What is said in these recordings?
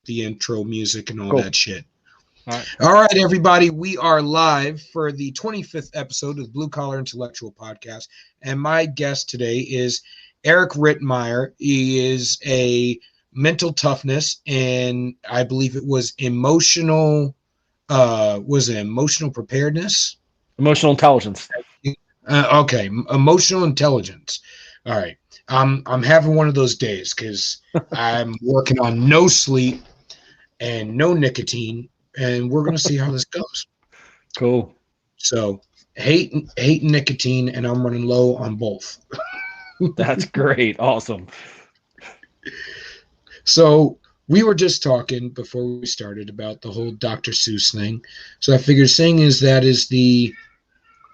the intro music and all Cool. that shit. All right. All right, everybody. We are live for the 25th episode of the Blue Collar Intellectual Podcast. And my guest today is Erice Rittmeyer. He is a mental toughness, and I believe it was emotional preparedness? Emotional intelligence. Okay, emotional intelligence. All right. I'm having one of those days because I'm working on no sleep and no nicotine, and we're gonna see how this goes. Cool. So hate nicotine, and I'm running low on both. That's great. Awesome. So we were just talking before we started about the whole Dr. Seuss thing. So I figured, seeing as that is the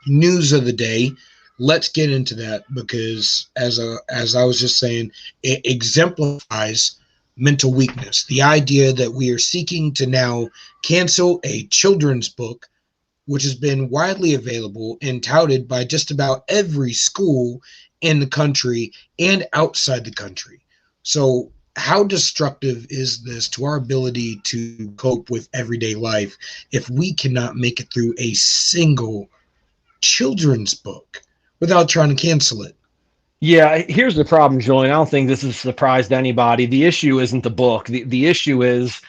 news of the day, let's get into that, because as I was just saying, it exemplifies mental weakness. The idea that we are seeking to now cancel a children's book, which has been widely available and touted by just about every school in the country and outside the country. So how destructive is this to our ability to cope with everyday life if we cannot make it through a single children's book without trying to cancel it? Yeah, here's the problem, Julian. I don't think this is a surprise to anybody. The issue isn't the book. The issue is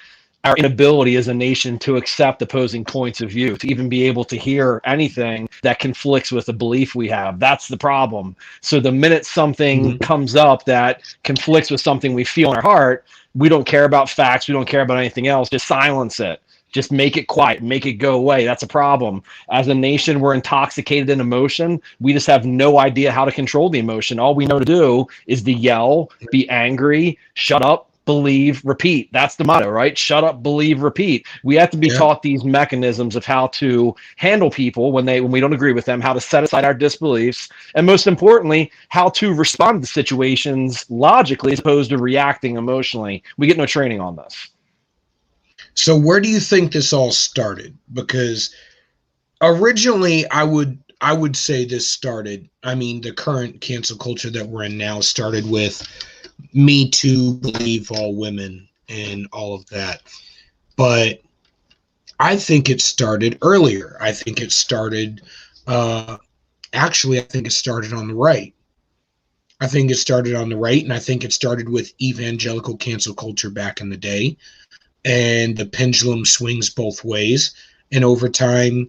our inability as a nation to accept opposing points of view, to even be able to hear anything that conflicts with the belief we have. That's the problem. So the minute something comes up that conflicts with something we feel in our heart, we don't care about facts. We don't care about anything else. Just silence it. Just make it quiet, make it go away. That's a problem. As a nation, we're intoxicated in emotion. We just have no idea how to control the emotion. All we know to do is to yell, be angry, shut up, believe, repeat. That's the motto, right? Shut up, believe, repeat. We have to be taught these mechanisms of how to handle people when we don't agree with them, how to set aside our disbeliefs, and most importantly, how to respond to situations logically as opposed to reacting emotionally. We get no training on this. So where do you think this all started? Because originally I would say this started, I mean, the current cancel culture that we're in now started with Me Too, Believe All Women, and all of that. But I think it started earlier. I think it started, I think it started on the right. I think it started on the right, and I think it started with evangelical cancel culture back in the day. And the pendulum swings both ways. And over time,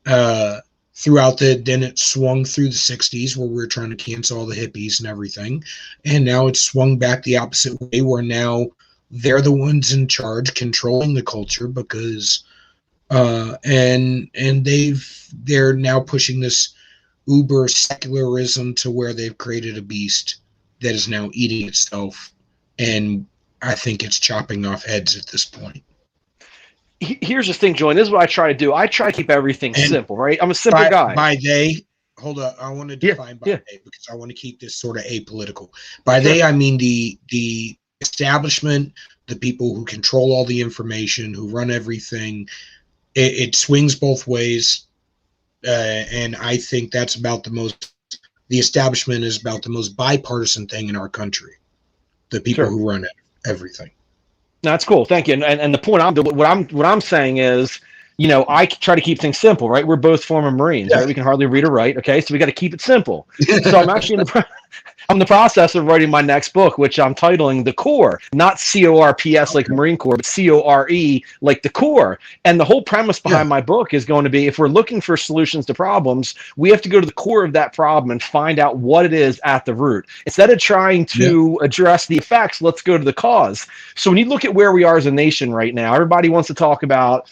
then it swung through the 60s, where we were trying to cancel all the hippies and everything. And now it's swung back the opposite way, where now they're the ones in charge, controlling the culture, because and they're now pushing this uber secularism to where they've created a beast that is now eating itself, and I think it's chopping off heads at this point. Here's the thing, Julian. This is what I try to do. I try to keep everything simple, right? I'm a simple guy. By they, hold up. I want to define they, because I want to keep this sort of apolitical. By they, I mean the establishment, the people who control all the information, who run everything. It swings both ways, and I think that's about the establishment is about the most bipartisan thing in our country. The people who run it. Everything. That's cool. Thank you. And the point what I'm saying is, I try to keep things simple, right? We're both former Marines, right? We can hardly read or write. Okay. So we got to keep it simple. So I'm actually I'm in the process of writing my next book, which I'm titling The Core, not CORPS like Marine Corps, but CORE like the core. And the whole premise behind my book is going to be, if we're looking for solutions to problems, we have to go to the core of that problem and find out what it is at the root. Instead of trying to address the effects, let's go to the cause. So when you look at where we are as a nation right now, everybody wants to talk about,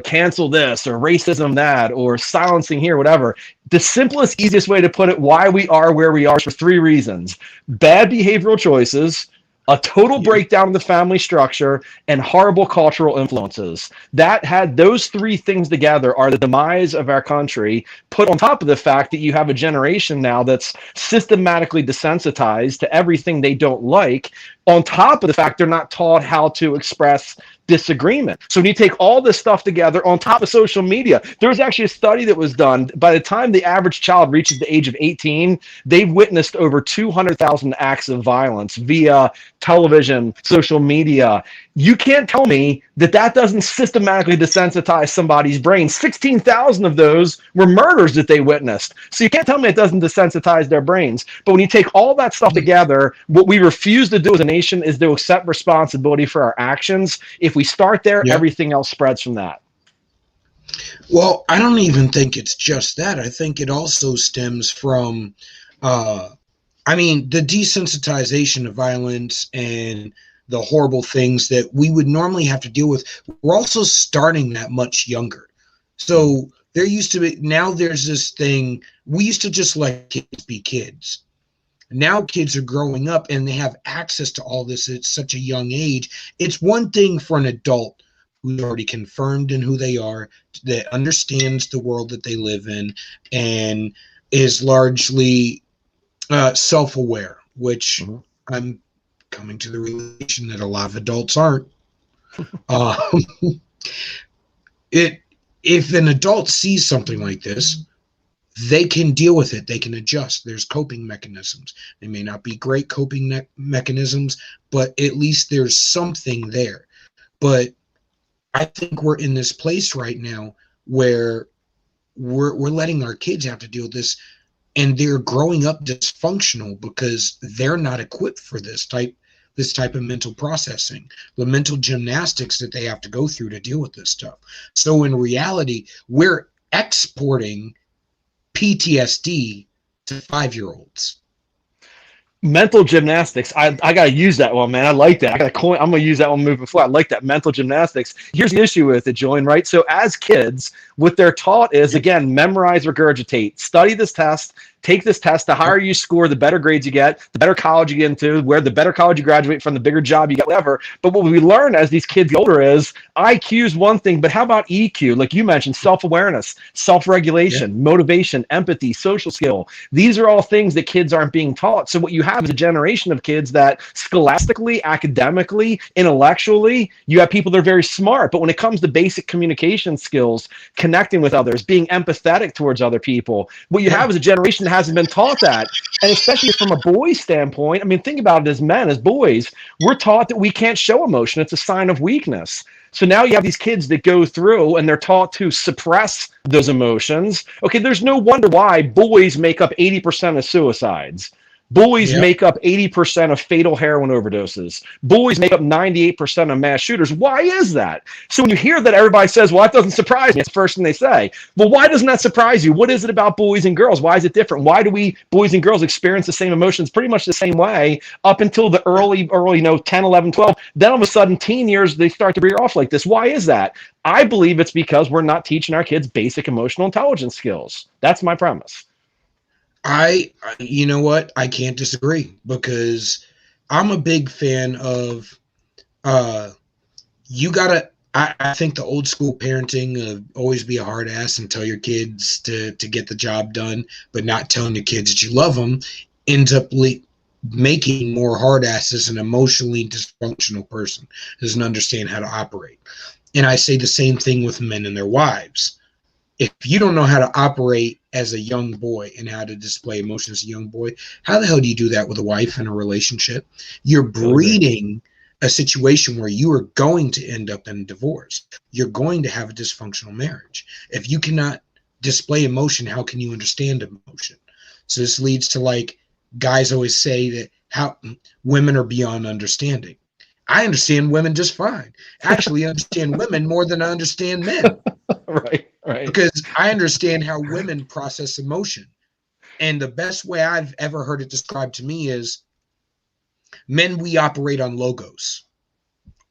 cancel this or racism that or silencing here, whatever. The simplest, easiest way to put it, why we are where we are, is for three reasons: bad behavioral choices, a total breakdown of the family structure, and horrible cultural influences. Those three things together are the demise of our country, put on top of the fact that you have a generation now that's systematically desensitized to everything they don't like, on top of the fact they're not taught how to express disagreement. So when you take all this stuff together on top of social media, there was actually a study that was done. By the time the average child reaches the age of 18, they've witnessed over 200,000 acts of violence via television, social media. You can't tell me that that doesn't systematically desensitize somebody's brain. 16,000 of those were murders that they witnessed. So you can't tell me it doesn't desensitize their brains. But when you take all that stuff together, what we refuse to do as a nation is to accept responsibility for our actions. If we start there, everything else spreads from that. Well, I don't even think it's just that. I think it also stems from, the desensitization of violence and the horrible things that we would normally have to deal with. We're also starting that much younger. So there used to be, now there's this thing, we used to just let kids be kids. Now kids are growing up and they have access to all this at such a young age. It's one thing for an adult who's already confirmed in who they are, that understands the world that they live in, and is largely self-aware, which I'm coming to the realization that a lot of adults aren't. If an adult sees something like this, they can deal with it. They can adjust. There's coping mechanisms. They may not be great coping mechanisms, but at least there's something there. But I think we're in this place right now where we're letting our kids have to deal with this, and they're growing up dysfunctional because they're not equipped for this type of mental processing, the mental gymnastics that they have to go through to deal with this stuff. So in reality, we're exporting PTSD to 5-year-olds. Mental gymnastics. I gotta use that one, man. I like that. I'm gonna use that one moving forward. I like that, mental gymnastics. Here's the issue with it, Julian, right? So as kids, what they're taught is, again, memorize, regurgitate, study this test, take this test. The higher you score, the better grades you get, the better college you get into, where the better college you graduate from, the bigger job you get, whatever. But what we learn as these kids get older is IQ is one thing, but how about EQ? Like you mentioned, self-awareness, self-regulation, motivation, empathy, social skill. These are all things that kids aren't being taught. So what you have is a generation of kids that scholastically, academically, intellectually, you have people that are very smart, but when it comes to basic communication skills, connecting with others, being empathetic towards other people, what you have is a generation that hasn't been taught that. And especially from a boy standpoint, I mean, think about it, as men, as boys, we're taught that we can't show emotion. It's a sign of weakness. So now you have these kids that go through and they're taught to suppress those emotions. Okay, there's no wonder why boys make up 80% of suicides. Boys make up 80% of fatal heroin overdoses. Boys make up 98% of mass shooters. Why is that? So when you hear that, everybody says, well, that doesn't surprise me. It's the first thing they say. Well, why doesn't that surprise you? What is it about boys and girls? Why is it different? Why do we, boys and girls, experience the same emotions pretty much the same way up until the early, 10, 11, 12? Then all of a sudden, teen years, they start to veer off like this. Why is that? I believe it's because we're not teaching our kids basic emotional intelligence skills. That's my premise. You know what? I can't disagree, because I'm a big fan of, I think the old school parenting of always be a hard ass and tell your kids to get the job done, but not telling your kids that you love them, ends up making more hard asses an emotionally dysfunctional person who doesn't understand how to operate. And I say the same thing with men and their wives. If you don't know how to operate as a young boy and how to display emotions as a young boy, how the hell do you do that with a wife in a relationship? You're breeding a situation where you are going to end up in divorce. You're going to have a dysfunctional marriage. If you cannot display emotion, how can you understand emotion? So this leads to, like, guys always say that how women are beyond understanding. I understand women just fine. Actually, I understand women more than I understand men. Right. Because I understand how women process emotion. And the best way I've ever heard it described to me is, men, we operate on logos.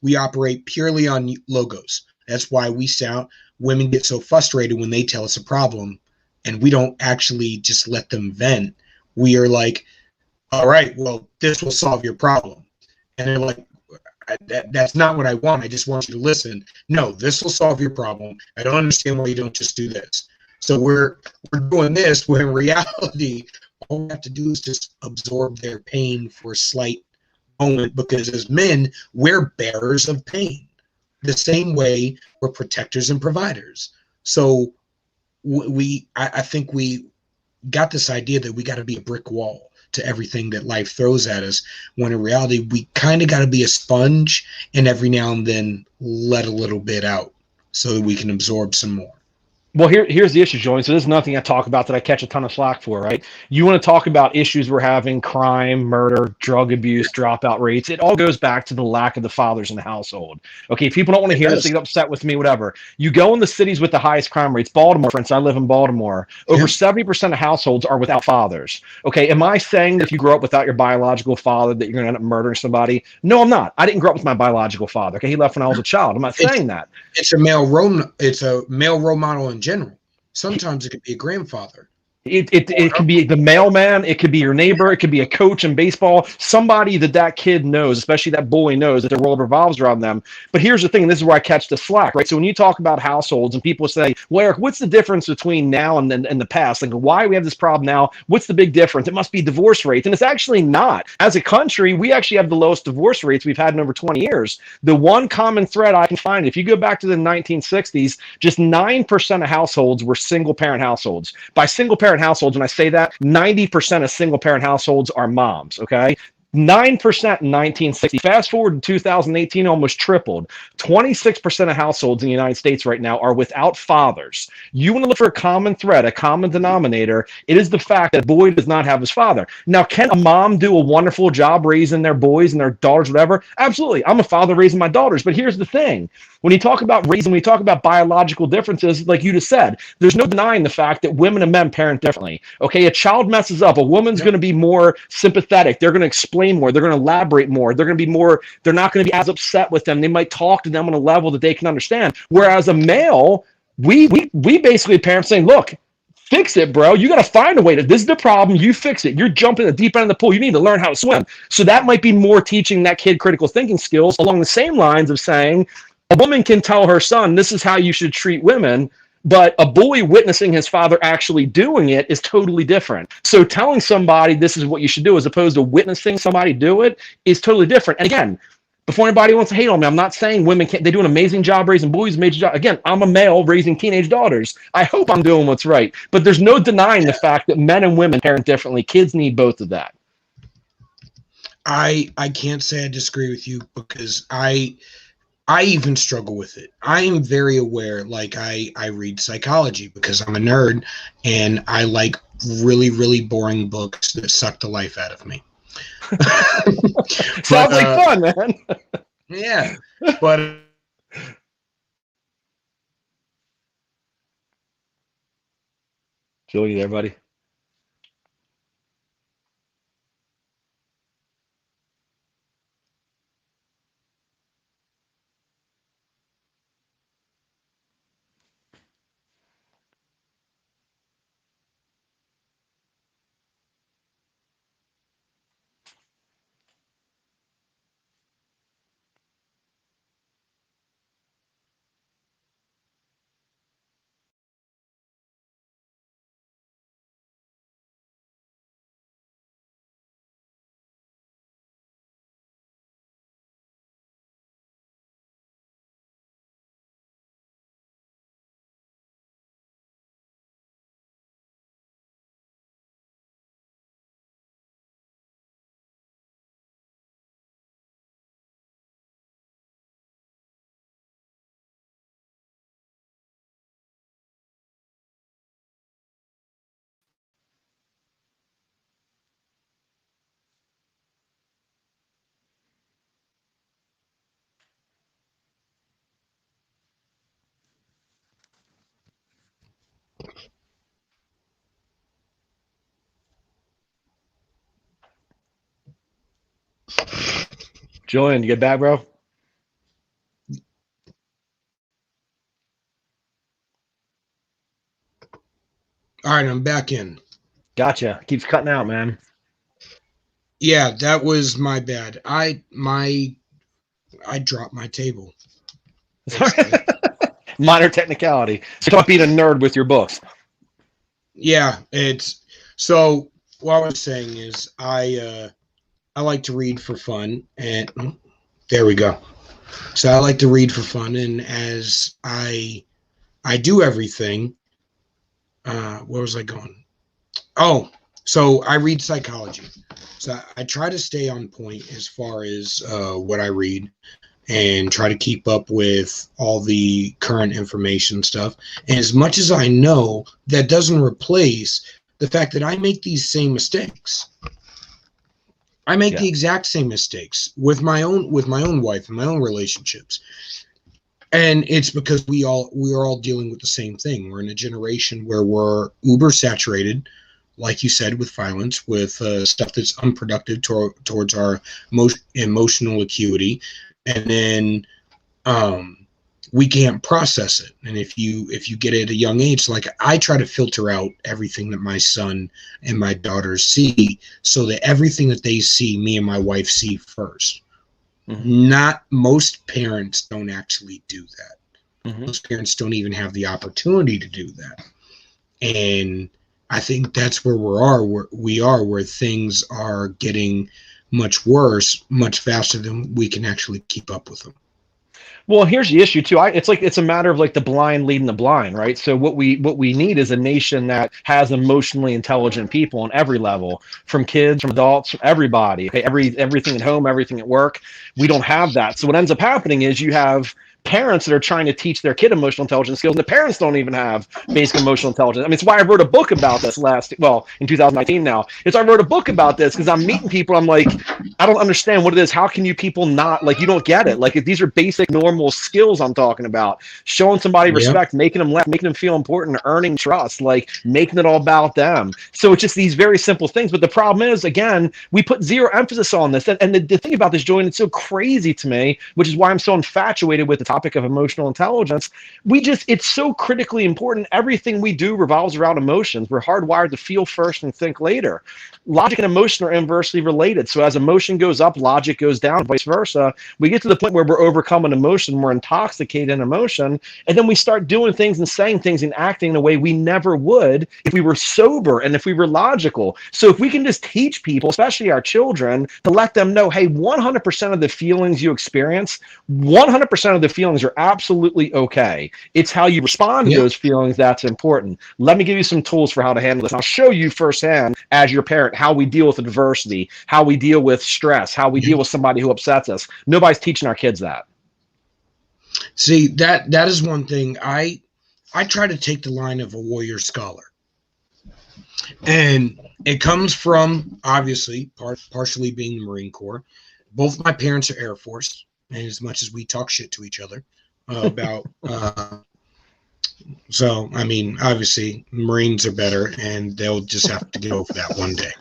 We operate purely on logos. That's why women get so frustrated when they tell us a problem and we don't actually just let them vent. We are like, all right, well, this will solve your problem. And they're like, that's not what I want. I just want you to listen. No, this will solve your problem. I don't understand why you don't just do this. So we're doing this, when in reality, all we have to do is just absorb their pain for a slight moment, because as men, we're bearers of pain. The same way we're protectors and providers. So I think we got this idea that we got to be a brick wall to everything that life throws at us, when in reality we kind of got to be a sponge and every now and then let a little bit out so that we can absorb some more. Well, here's the issue, Joey. So there's nothing I talk about that I catch a ton of slack for, right? You want to talk about issues we're having, crime, murder, drug abuse, dropout rates. It all goes back to the lack of the fathers in the household. Okay, people don't want to hear this, they get upset with me, whatever. You go in the cities with the highest crime rates, Baltimore, for instance, I live in Baltimore. Over 70% of households are without fathers. Okay, am I saying that if you grow up without your biological father that you're going to end up murdering somebody? No, I'm not. I didn't grow up with my biological father. Okay, he left when I was a child. I'm not saying that. It's a male role model in general. Sometimes it could be a grandfather. It could be the mailman. It could be your neighbor. It could be a coach in baseball. Somebody that kid knows, especially that boy knows that their world revolves around them. But here's the thing, and this is where I catch the slack, right? So when you talk about households and people say, well, Eric, what's the difference between now and the past? Like, why we have this problem now? What's the big difference? It must be divorce rates. And it's actually not. As a country, we actually have the lowest divorce rates we've had in over 20 years. The one common thread I can find, if you go back to the 1960s, just 9% of households were single parent households. By single parent households, when I say that, 90% of single parent households are moms, okay? 9% in 1960. Fast forward to 2018, almost tripled. 26% of households in the United States right now are without fathers. You want to look for a common thread, a common denominator. It is the fact that a boy does not have his father. Now, can a mom do a wonderful job raising their boys and their daughters, whatever? Absolutely. I'm a father raising my daughters. But here's the thing. When you talk about raising, when you talk about biological differences, like you just said, there's no denying the fact that women and men parent differently. Okay, a child messes up. A woman's going to be more sympathetic. They're going to explain more. They're going to elaborate more. They're going to be more, they're not going to be as upset with them. They might talk to them on a level that they can understand. Whereas a male, we basically parents saying, look, fix it, bro. You got to find a way to, this is the problem. You fix it. You're jumping the deep end of the pool. You need to learn how to swim. So that might be more teaching that kid critical thinking skills along the same lines of saying, a woman can tell her son, this is how you should treat women, but a boy witnessing his father actually doing it is totally different. So telling somebody this is what you should do as opposed to witnessing somebody do it is totally different. And again, before anybody wants to hate on me, I'm not saying women can't, they do an amazing job raising boys, amazing job. Again, I'm a male raising teenage daughters. I hope I'm doing what's right. But there's no denying the fact that men and women parent differently. Kids need both of that. I can't say I disagree with you because I even struggle with it. I am very aware, like I read psychology because I'm a nerd and I like really, really boring books that suck the life out of me. Sounds like fun, man. Yeah, but Joey, you there, buddy? Julian, you get back, bro? all right, I'm back in. Gotcha. Keeps cutting out, man. Yeah, that was my bad. I dropped my table. Minor technicality. Stop being a nerd with your books. Yeah, it's so what I was saying is I like to read for fun, and there we go. So I like to read for fun, and as I do everything, where was I going? Oh, So I read psychology. So I try to stay on point as far as what I read and try to keep up with all the current information stuff. And as much as I know, that doesn't replace the fact that I make these same mistakes. I make the exact same mistakes with my own wife and my own relationships. And it's because we are all dealing with the same thing. We're in a generation where we're uber saturated, like you said, with violence, with stuff that's unproductive towards our emotional acuity, and then we can't process it. And if you get it at a young age, like I try to filter out everything that my son and my daughters see, so that everything that they see, me and my wife see first. Not most parents don't actually do that. Most parents don't even have the opportunity to do that. And I think that's where where things are getting much worse, much faster than we can actually keep up with them. Well, here's the issue too. It's a matter of like the blind leading the blind, right? So what we need is a nation that has emotionally intelligent people on every level, from kids, from adults, from everybody. Okay, everything at home, everything at work. We don't have that. So what ends up happening is you have parents that are trying to teach their kid emotional intelligence skills, and the parents don't even have basic emotional intelligence. I mean, it's why I wrote a book about this in 2019 now. It's why I wrote a book about this, because I'm meeting people. I'm like, I don't understand what it is. How can you people not, like, you don't get it? Like, if these are basic, normal skills I'm talking about, showing somebody respect, making them laugh, making them feel important, earning trust, like making it all about them. So it's just these very simple things. But the problem is, again, we put zero emphasis on this. And the thing about this, Julian, it's so crazy to me, which is why I'm so infatuated with the topic of emotional intelligence. It's so critically important. Everything we do revolves around emotions. We're hardwired to feel first and think later. Logic and emotion are inversely related. So as emotion goes up, logic goes down, vice versa. We get to the point where we're overcoming emotion, we're intoxicated in emotion, and then we start doing things and saying things and acting in a way we never would if we were sober and if we were logical. So if we can just teach people, especially our children, to let them know, hey, 100% of the feelings you experience, 100% of the feelings are absolutely okay. It's how you respond to those feelings that's important. Let me give you some tools for how to handle this. I'll show you firsthand as your parent how we deal with adversity, how we deal with stress, how we deal with somebody who upsets us. Nobody's teaching our kids that. See, that is one thing. I try to take the line of a warrior scholar. And it comes from, obviously, partially being the Marine Corps. Both my parents are Air Force. And as much as we talk shit to each other about, so, I mean, obviously, Marines are better, and they'll just have to get over that one day.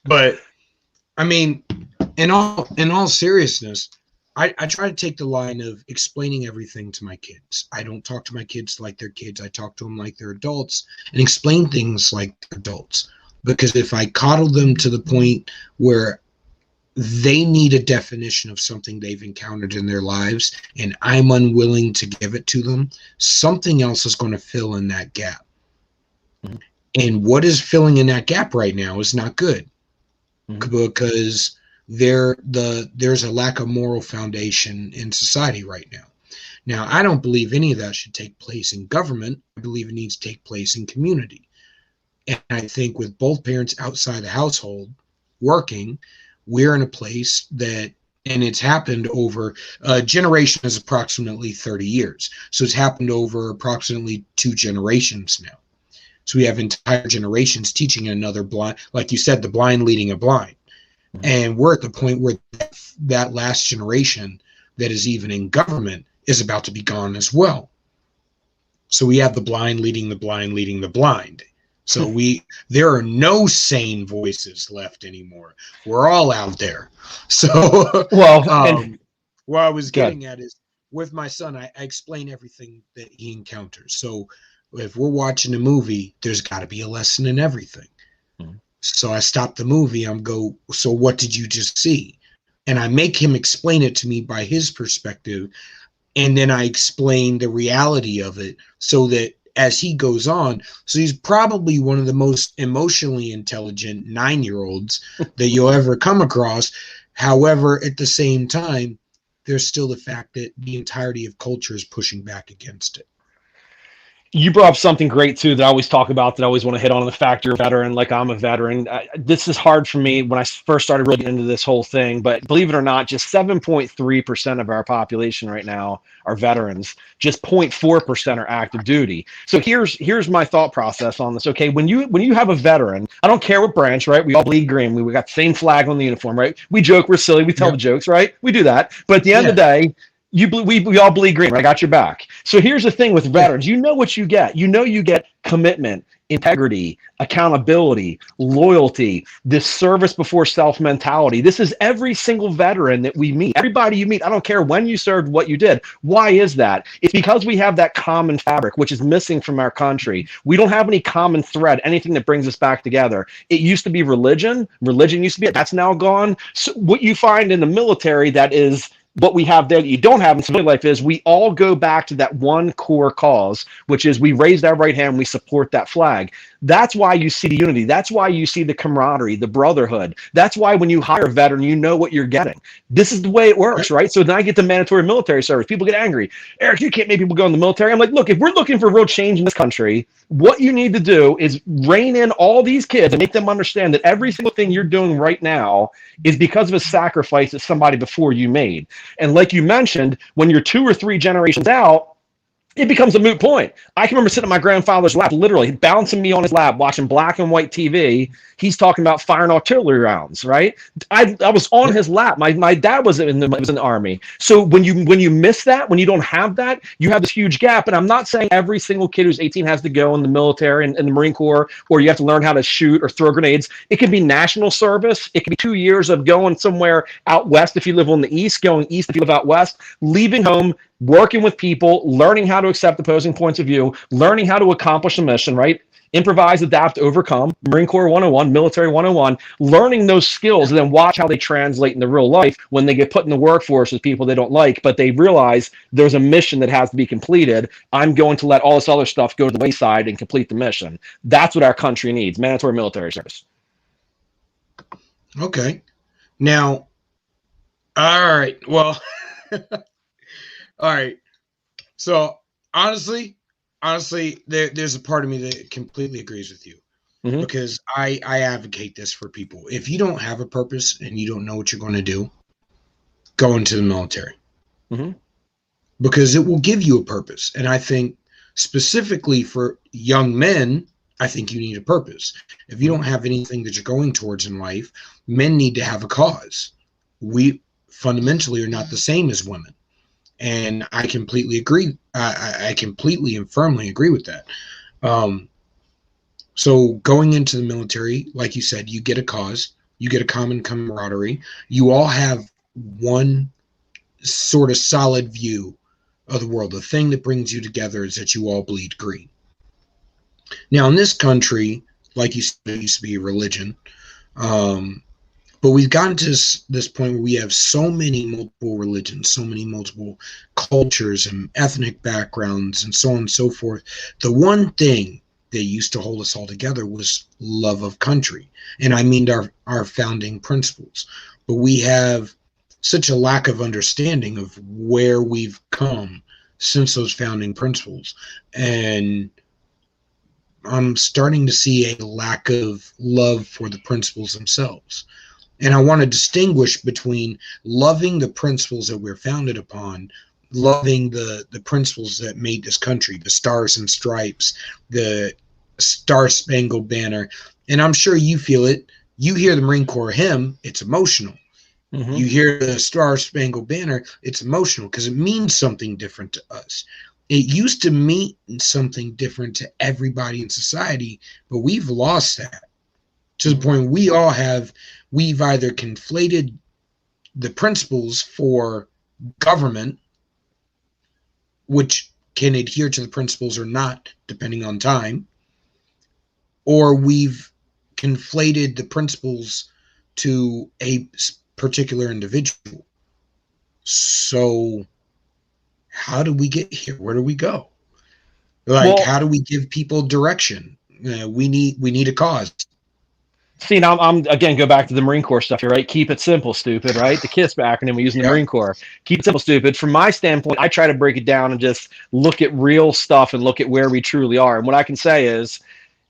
But I mean, in all seriousness, I try to take the line of explaining everything to my kids. I don't talk to my kids like they're kids. I talk to them like they're adults and explain things like adults. Because if I coddle them to the point where they need a definition of something they've encountered in their lives and I'm unwilling to give it to them, something else is going to fill in that gap. And what is filling in that gap right now is not good, because there's a lack of moral foundation in society right now. Now, I don't believe any of that should take place in government. I believe it needs to take place in community. And I think with both parents outside the household working, we're in a place that, and it's happened over a generation is approximately 30 years. So it's happened over approximately 2 generations now. So we have entire generations teaching another blind, like you said, the blind leading a blind. And we're at the point where that last generation that is even in government is about to be gone as well. So we have the blind leading the blind leading the blind. So there are no sane voices left anymore. We're all out there. So what I was getting at is, with my son, I explain everything that he encounters. So if we're watching a movie, there's got to be a lesson in everything. So I stop the movie. So what did you just see? And I make him explain it to me by his perspective. And then I explain the reality of it, so that as he goes on, so he's probably one of the most emotionally intelligent 9-year-olds that you'll ever come across. However, at the same time, there's still the fact that the entirety of culture is pushing back against it. You brought up something great too that I always talk about, that I always want to hit on, the fact you're a veteran, like I'm a veteran. This is hard for me when I first started really getting into this whole thing, but believe it or not, just 7.3% of our population right now are veterans. Just 0.4% are active duty. So here's my thought process on this. Okay, when you have a veteran, I don't care what branch, right? We all bleed green. We got the same flag on the uniform, right? We joke, we're silly, we tell the Yep. jokes, right? We do that. But at the end of the Yeah. day, we all bleed green. Right? I got your back. So here's the thing with Yeah. veterans. You know what you get. You know you get commitment, integrity, accountability, loyalty, this service before self mentality. This is every single veteran that we meet. Everybody you meet, I don't care when you served, what you did. Why is that? It's because we have that common fabric, which is missing from our country. We don't have any common thread, anything that brings us back together. It used to be religion. Religion used to be it. That's now gone. So what you find in the military that is what we have there that you don't have in civilian life is we all go back to that one core cause, which is we raise our right hand, we support that flag. That's why you see the unity. That's why you see the camaraderie, the brotherhood. That's why when you hire a veteran, you know what you're getting. This is the way it works, right? So then I get the mandatory military service. People get angry. Eric, you can't make people go in the military. I'm like, look, if we're looking for real change in this country, what you need to do is rein in all these kids and make them understand that every single thing you're doing right now is because of a sacrifice that somebody before you made. And like you mentioned, when you're 2 or 3 generations out, it becomes a moot point. I can remember sitting on my grandfather's lap, literally bouncing me on his lap, watching black and white TV. He's talking about firing artillery rounds, right? I was on his lap. My dad was in the army. So when you miss that, when you don't have that, you have this huge gap. And I'm not saying every single kid who's 18 has to go in the military and in the Marine Corps, or you have to learn how to shoot or throw grenades. It could be national service. It could be 2 years of going somewhere out west if you live on the east, going east if you live out west, leaving home, working with people, learning how to accept opposing points of view, learning how to accomplish a mission, right? Improvise, adapt, overcome, Marine Corps 101, military 101, learning those skills, and then watch how they translate into real life when they get put in the workforce with people they don't like, but they realize there's a mission that has to be completed. I'm going to let all this other stuff go to the wayside and complete the mission. That's what our country needs, mandatory military service. Okay. Now, all right. Well, all right. So honestly, there's a part of me that completely agrees with you, because I advocate this for people. If you don't have a purpose and you don't know what you're going to do, go into the military, because it will give you a purpose. And I think specifically for young men, I think you need a purpose. If you don't have anything that you're going towards in life, men need to have a cause. We fundamentally are not the same as women. And I completely agree. I completely and firmly agree with that. So going into the military, like you said, you get a cause, you get a common camaraderie. You all have one sort of solid view of the world. The thing that brings you together is that you all bleed green. Now, in this country, like you said, it used to be a religion. But we've gotten to this point where we have so many multiple religions, so many multiple cultures and ethnic backgrounds and so on and so forth. The one thing that used to hold us all together was love of country. And I mean our founding principles. But we have such a lack of understanding of where we've come since those founding principles. And I'm starting to see a lack of love for the principles themselves. And I want to distinguish between loving the principles that we're founded upon, loving the principles that made this country, the stars and stripes, the Star-Spangled Banner. And I'm sure you feel it. You hear the Marine Corps hymn, it's emotional. You hear the Star-Spangled Banner, it's emotional because it means something different to us. It used to mean something different to everybody in society, but we've lost that to the point we've either conflated the principles for government, which can adhere to the principles or not, depending on time, or we've conflated the principles to a particular individual. So how do we get here? Where do we go? How do we give people direction? We need a cause. See, now I'm again go back to the Marine Corps stuff here, right? Keep it simple, stupid, right? The KISS acronym we use in the Yeah. Marine Corps. Keep it simple, stupid. From my standpoint, I try to break it down and just look at real stuff and look at where we truly are. And what I can say is,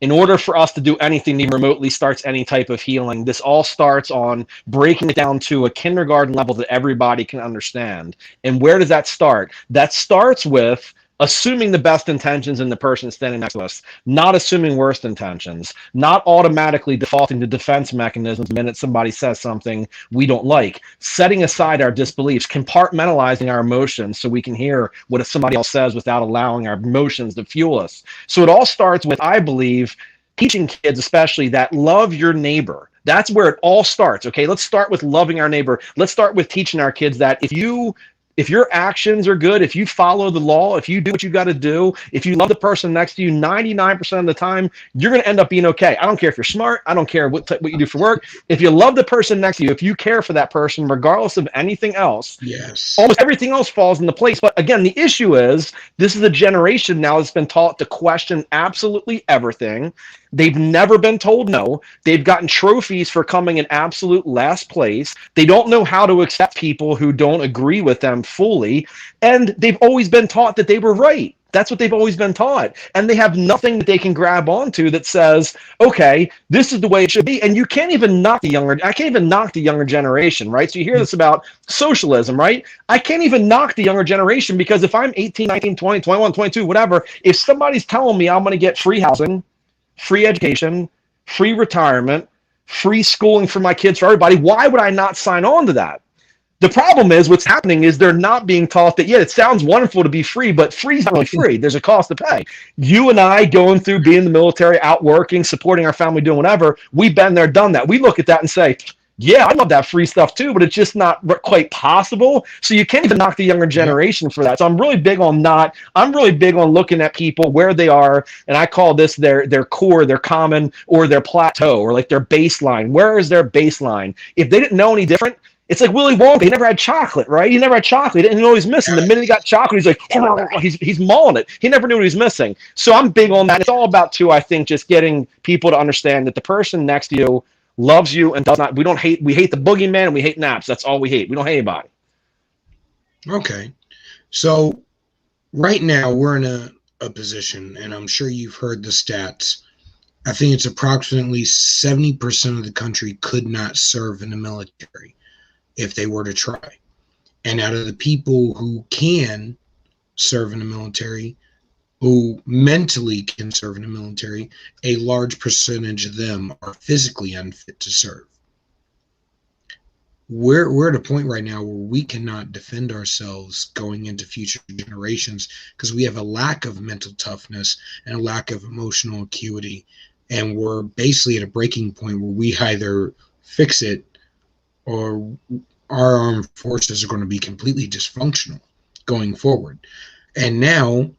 in order for us to do anything that remotely starts any type of healing, this all starts on breaking it down to a kindergarten level that everybody can understand. And where does that start? That starts with assuming the best intentions in the person standing next to us, not assuming worst intentions, not automatically defaulting to defense mechanisms the minute somebody says something we don't like, setting aside our disbeliefs, compartmentalizing our emotions so we can hear what somebody else says without allowing our emotions to fuel us. So it all starts with, I believe, teaching kids especially that love your neighbor. That's where it all starts. Okay, let's start with loving our neighbor. Let's start with teaching our kids that if your actions are good, if you follow the law, if you do what you got to do, if you love the person next to you 99% of the time, you're going to end up being okay. I don't care if you're smart. I don't care what you do for work. If you love the person next to you, if you care for that person, regardless of anything else, Yes. almost everything else falls into place. But again, the issue is this is a generation now that's been taught to question absolutely everything. They've never been told no. They've gotten trophies for coming in absolute last place. They don't know how to accept people who don't agree with them fully. And they've always been taught that they were right. That's what they've always been taught. And they have nothing that they can grab onto that says, okay, this is the way it should be. And you can't even knock the younger generation, right? So you hear this about socialism, right? I can't even knock the younger generation because if I'm 18, 19, 20, 21, 22, whatever, if somebody's telling me I'm going to get free housing, free education, free retirement, free schooling for my kids, for everybody, why would I not sign on to that? The problem is what's happening is they're not being taught that, yeah, it sounds wonderful to be free, but free is not really free. There's a cost to pay. You and I going through being in the military, out working, supporting our family, doing whatever, we've been there, done that. We look at that and say, yeah, I love that free stuff too, but it's just not quite possible. So you can't even knock the younger generation for that. So I'm really big on looking at people where they are, and I call this their core, their common, or their plateau, or like their baseline. Where is their baseline? If they didn't know any different, it's like Willy Wonka. He never had chocolate, right? He never had chocolate. He didn't know what he was missing. The minute he got chocolate, he's like, he's mauling it. He never knew what he was missing. So I'm big on that. It's all about, too, I think, just getting people to understand that the person next to you loves you and does not. We hate the boogeyman and we hate naps. That's all we hate. We don't hate anybody. Okay. So right now we're in a position, and I'm sure you've heard the stats. I think it's approximately 70% of the country could not serve in the military if they were to try. And out of the people who can serve in the military, who mentally can serve in the military, a large percentage of them are physically unfit to serve. We're at a point right now where we cannot defend ourselves going into future generations because we have a lack of mental toughness and a lack of emotional acuity. And we're basically at a breaking point where we either fix it or our armed forces are going to be completely dysfunctional going forward. And now,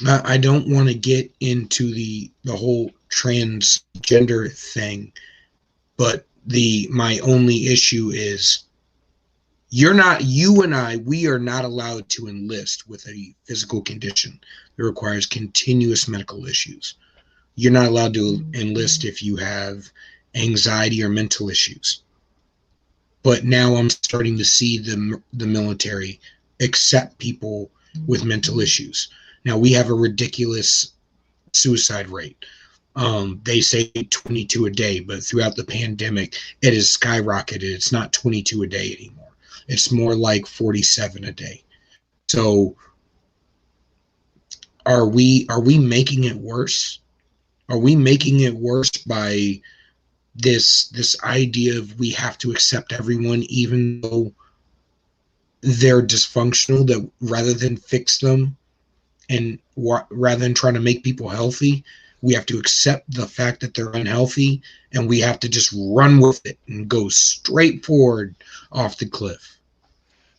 I don't want to get into the whole transgender thing, but my only issue is you and I, we are not allowed to enlist with a physical condition that requires continuous medical issues. You're not allowed to enlist if you have anxiety or mental issues. But now I'm starting to see the military accept people with mental issues. Now we have a ridiculous suicide rate. They say 22 a day, but throughout the pandemic, it has skyrocketed. It's not 22 a day anymore. It's more like 47 a day. So are we making it worse? Are we making it worse by this idea of we have to accept everyone even though they're dysfunctional, that rather than fix them and rather than trying to make people healthy, we have to accept the fact that they're unhealthy and we have to just run with it and go straight forward off the cliff?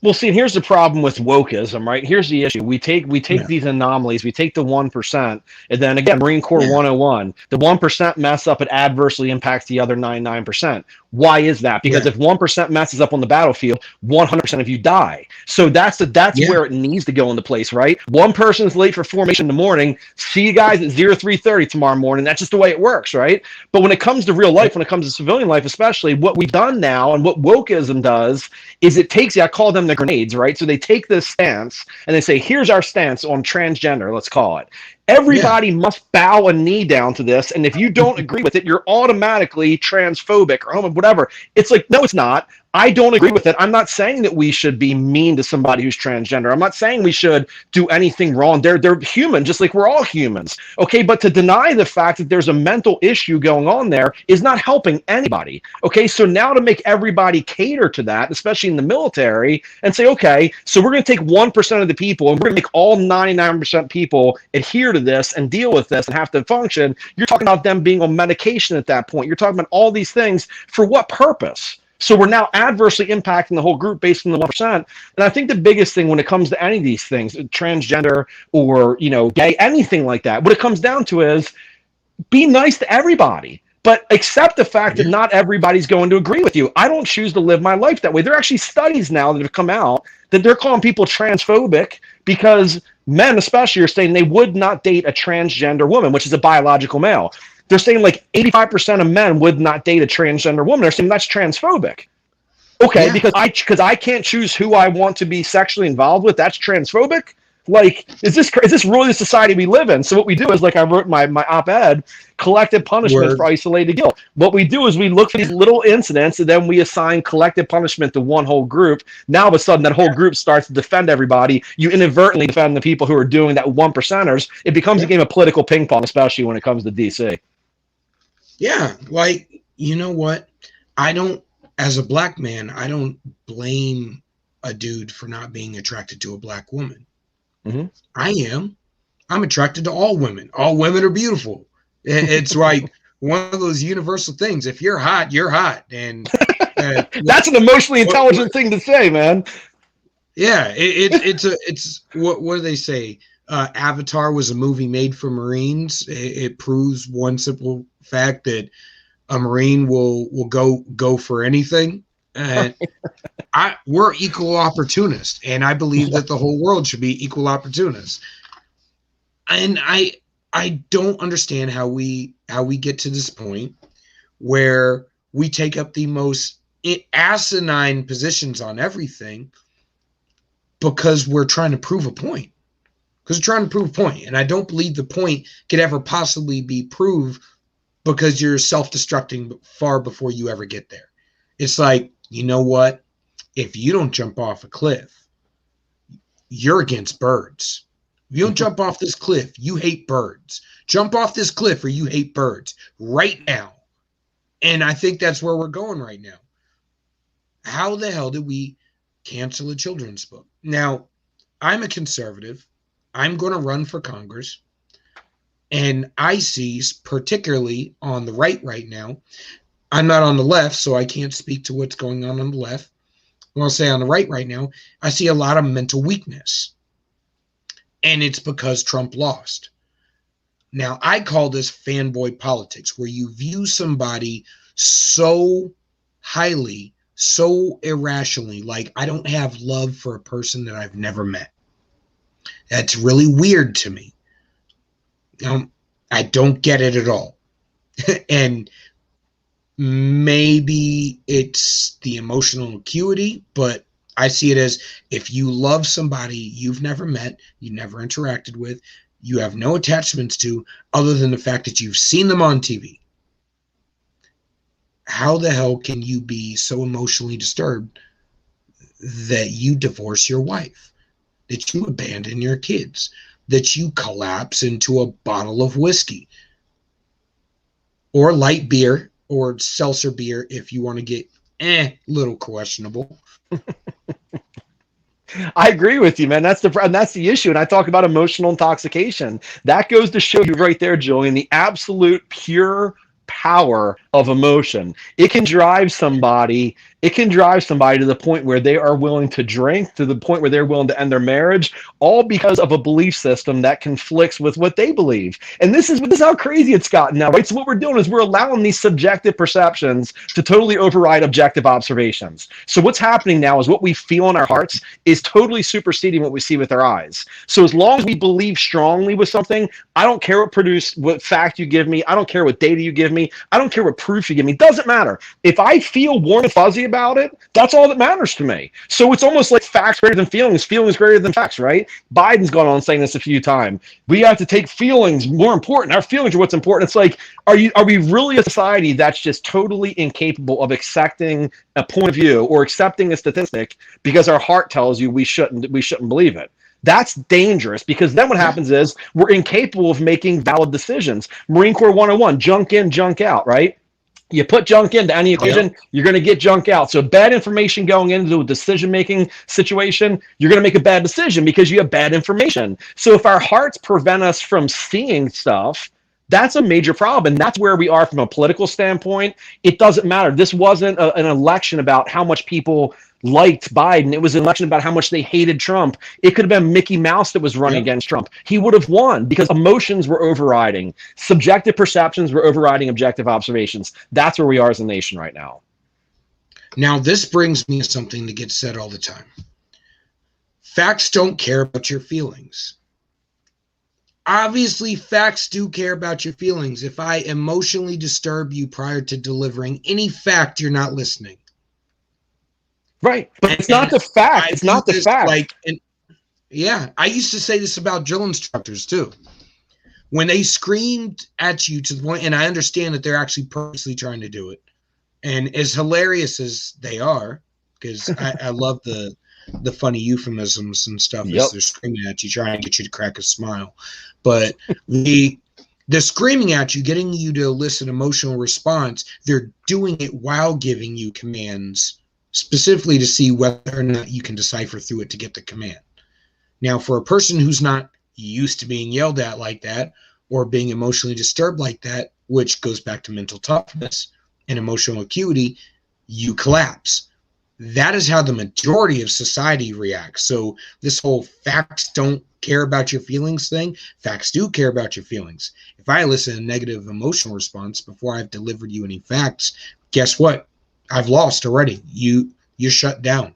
Well, see, and here's the problem with wokeism, right? Here's the issue. We take Yeah. these anomalies, we take the 1%, and then again, Marine Corps Yeah. 101, the 1% mess up, it adversely impacts the other 99%. Why is that? Because Yeah. if 1% messes up on the battlefield, 100% of you die. So that's Yeah. where it needs to go into place, right? One person's late for formation in the morning. See you guys at 0330 tomorrow morning. That's just the way it works, right? But when it comes to real life, when it comes to civilian life, especially, what we've done now and what wokeism does is it takes, I call them the grenades, right? So they take this stance and they say, here's our stance on transgender, let's call it. Yeah. Everybody must bow a knee down to this. And if you don't agree with it, you're automatically transphobic or homo, whatever. It's like, no, it's not. I don't agree with it. I'm not saying that we should be mean to somebody who's transgender. I'm not saying we should do anything wrong. They're human, just like we're all humans. Okay, but to deny the fact that there's a mental issue going on there is not helping anybody. Okay, so now to make everybody cater to that, especially in the military, and say, okay, so we're going to take 1% of the people and we're going to make all 99% people adhere to this and deal with this and have to function. You're talking about them being on medication at that point. You're talking about all these things for what purpose? So we're now adversely impacting the whole group based on the 1%. And I think the biggest thing when it comes to any of these things, transgender or, gay, anything like that, what it comes down to is be nice to everybody, but accept the fact that Yeah. not everybody's going to agree with you. I don't choose to live my life that way. There are actually studies now that have come out that they're calling people transphobic because men especially are saying they would not date a transgender woman, which is a biological male. They're saying like 85% of men would not date a transgender woman. They're saying that's transphobic. Okay, Yeah. because I can't choose who I want to be sexually involved with. That's transphobic. Like, is this really the society we live in? So what we do is, like I wrote my op-ed, collective punishment Word. for isolated guilt. What we do is we look for these little incidents and then we assign collective punishment to one whole group. Now all of a sudden that whole group starts to defend everybody. You inadvertently defend the people who are doing that 1%ers. It becomes a Yeah. game of political ping pong, especially when it comes to DC. Yeah. Like, you know what? I don't, as a black man, I don't blame a dude for not being attracted to a black woman. Mm-hmm. I am. I'm attracted to all women. All women are beautiful. It's like one of those universal things. If you're hot, you're hot. And That's an emotionally intelligent thing to say, man. yeah, it's what do they say? Avatar was a movie made for Marines. It proves one simple fact that a Marine will go for anything. And we're equal opportunists, and I believe that the whole world should be equal opportunists. And I don't understand how we get to this point where we take up the most asinine positions on everything because we're trying to prove a point. Because we're trying to prove a point, and I don't believe the point could ever possibly be proved because you're self-destructing far before you ever get there. It's like, you know what? If you don't jump off a cliff, you're against birds. If you don't jump off this cliff, you hate birds. Jump off this cliff or you hate birds right now. And I think that's where we're going right now. How the hell did we cancel a children's book? Now, I'm a conservative. I'm going to run for Congress. And I see, particularly on the right now, I'm not on the left, so I can't speak to what's going on the left. I'll say on the right now, I see a lot of mental weakness. And it's because Trump lost. Now, I call this fanboy politics, where you view somebody so highly, so irrationally, like I don't have love for a person that I've never met. That's really weird to me. I don't get it at all. And maybe it's the emotional acuity, but I see it as if you love somebody you've never met, you never interacted with, you have no attachments to other than the fact that you've seen them on TV. How the hell can you be so emotionally disturbed that you divorce your wife, that you abandon your kids, that you collapse into a bottle of whiskey or light beer or seltzer beer if you want to get little questionable? I agree with you, man. That's the issue. And I talk about emotional intoxication. That goes to show you right there, Julian, the absolute pure power of emotion. It can drive somebody to the point where they are willing to drink, to the point where they're willing to end their marriage, all because of a belief system that conflicts with what they believe. And this is how crazy it's gotten now, right? So what we're doing is we're allowing these subjective perceptions to totally override objective observations. So what's happening now is what we feel in our hearts is totally superseding what we see with our eyes. So as long as we believe strongly with something, I don't care what fact you give me. I don't care what data you give me. I don't care what proof you give me. It doesn't matter. If I feel warm and fuzzy about it, that's all that matters to me. So it's almost like facts greater than feelings greater than facts, right? Biden's gone on saying this a few times. We have to take feelings more important. Our feelings are what's important. It's like, are we really a society that's just totally incapable of accepting a point of view or accepting a statistic because our heart tells you we shouldn't believe it? That's dangerous, because then what happens is we're incapable of making valid decisions. Marine Corps 101, junk in, junk out, right? You put junk into any equation, you're going to get junk out. So bad information going into a decision-making situation, you're going to make a bad decision because you have bad information. So if our hearts prevent us from seeing stuff, that's a major problem. And that's where we are from a political standpoint. It doesn't matter. This wasn't an election about how much people liked Biden. It was an election about how much they hated Trump. It could have been Mickey Mouse that was running against Trump. He would have won because emotions were overriding. Subjective perceptions were overriding objective observations. That's where we are as a nation right now. Now, this brings me to something that gets said all the time. Facts don't care about your feelings. Obviously, facts do care about your feelings. If I emotionally disturb you prior to delivering any fact, you're not listening. Right, but it's not the fact. It's not the fact. I used to say this about drill instructors too. When they screamed at you to the point, and I understand that they're actually purposely trying to do it, and as hilarious as they are, because I love the funny euphemisms and stuff as they're screaming at you, trying to get you to crack a smile. But the screaming at you, getting you to elicit emotional response, they're doing it while giving you commands, specifically to see whether or not you can decipher through it to get the command. Now, for a person who's not used to being yelled at like that or being emotionally disturbed like that, which goes back to mental toughness and emotional acuity, you collapse. That is how the majority of society reacts. So this whole facts don't care about your feelings thing, facts do care about your feelings. If I elicit a negative emotional response before I've delivered you any facts, guess what? I've lost already. You're shut down.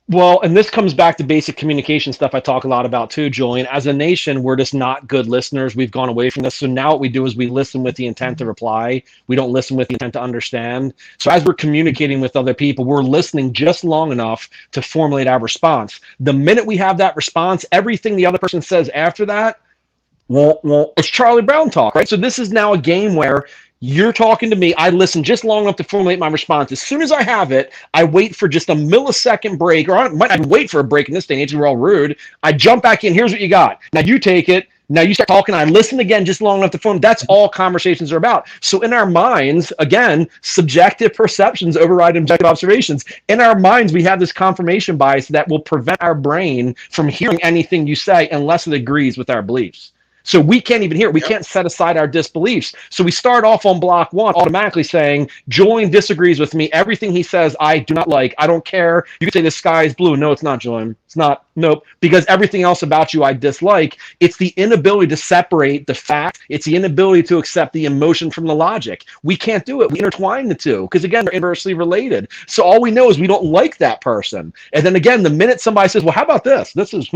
Well, and this comes back to basic communication stuff I talk a lot about too, Julian. As a nation, we're just not good listeners. We've gone away from this. So now what we do is we listen with the intent to reply. We don't listen with the intent to understand. So as we're communicating with other people, we're listening just long enough to formulate our response. The minute we have that response, everything the other person says after that, well, it's Charlie Brown talk, right? So this is now a game where you're talking to me. I listen just long enough to formulate my response. As soon as I have it, I wait for just a millisecond break, or I might not wait for a break in this day and age. We're all rude. I jump back in. Here's what you got. Now you take it. Now you start talking. I listen again just long enough to form. That's all conversations are about. So in our minds, again, subjective perceptions override objective observations. In our minds, we have this confirmation bias that will prevent our brain from hearing anything you say unless it agrees with our beliefs. So we can't even hear it. We can't set aside our disbeliefs. So we start off on block one automatically saying, Julian disagrees with me. Everything he says, I do not like. I don't care. You can say the sky is blue. No, it's not, Julian. It's not. Nope. Because everything else about you I dislike. It's the inability to separate the fact. It's the inability to accept the emotion from the logic. We can't do it. We intertwine the two because, again, they're inversely related. So all we know is we don't like that person. And then, again, the minute somebody says, well, how about this? This is,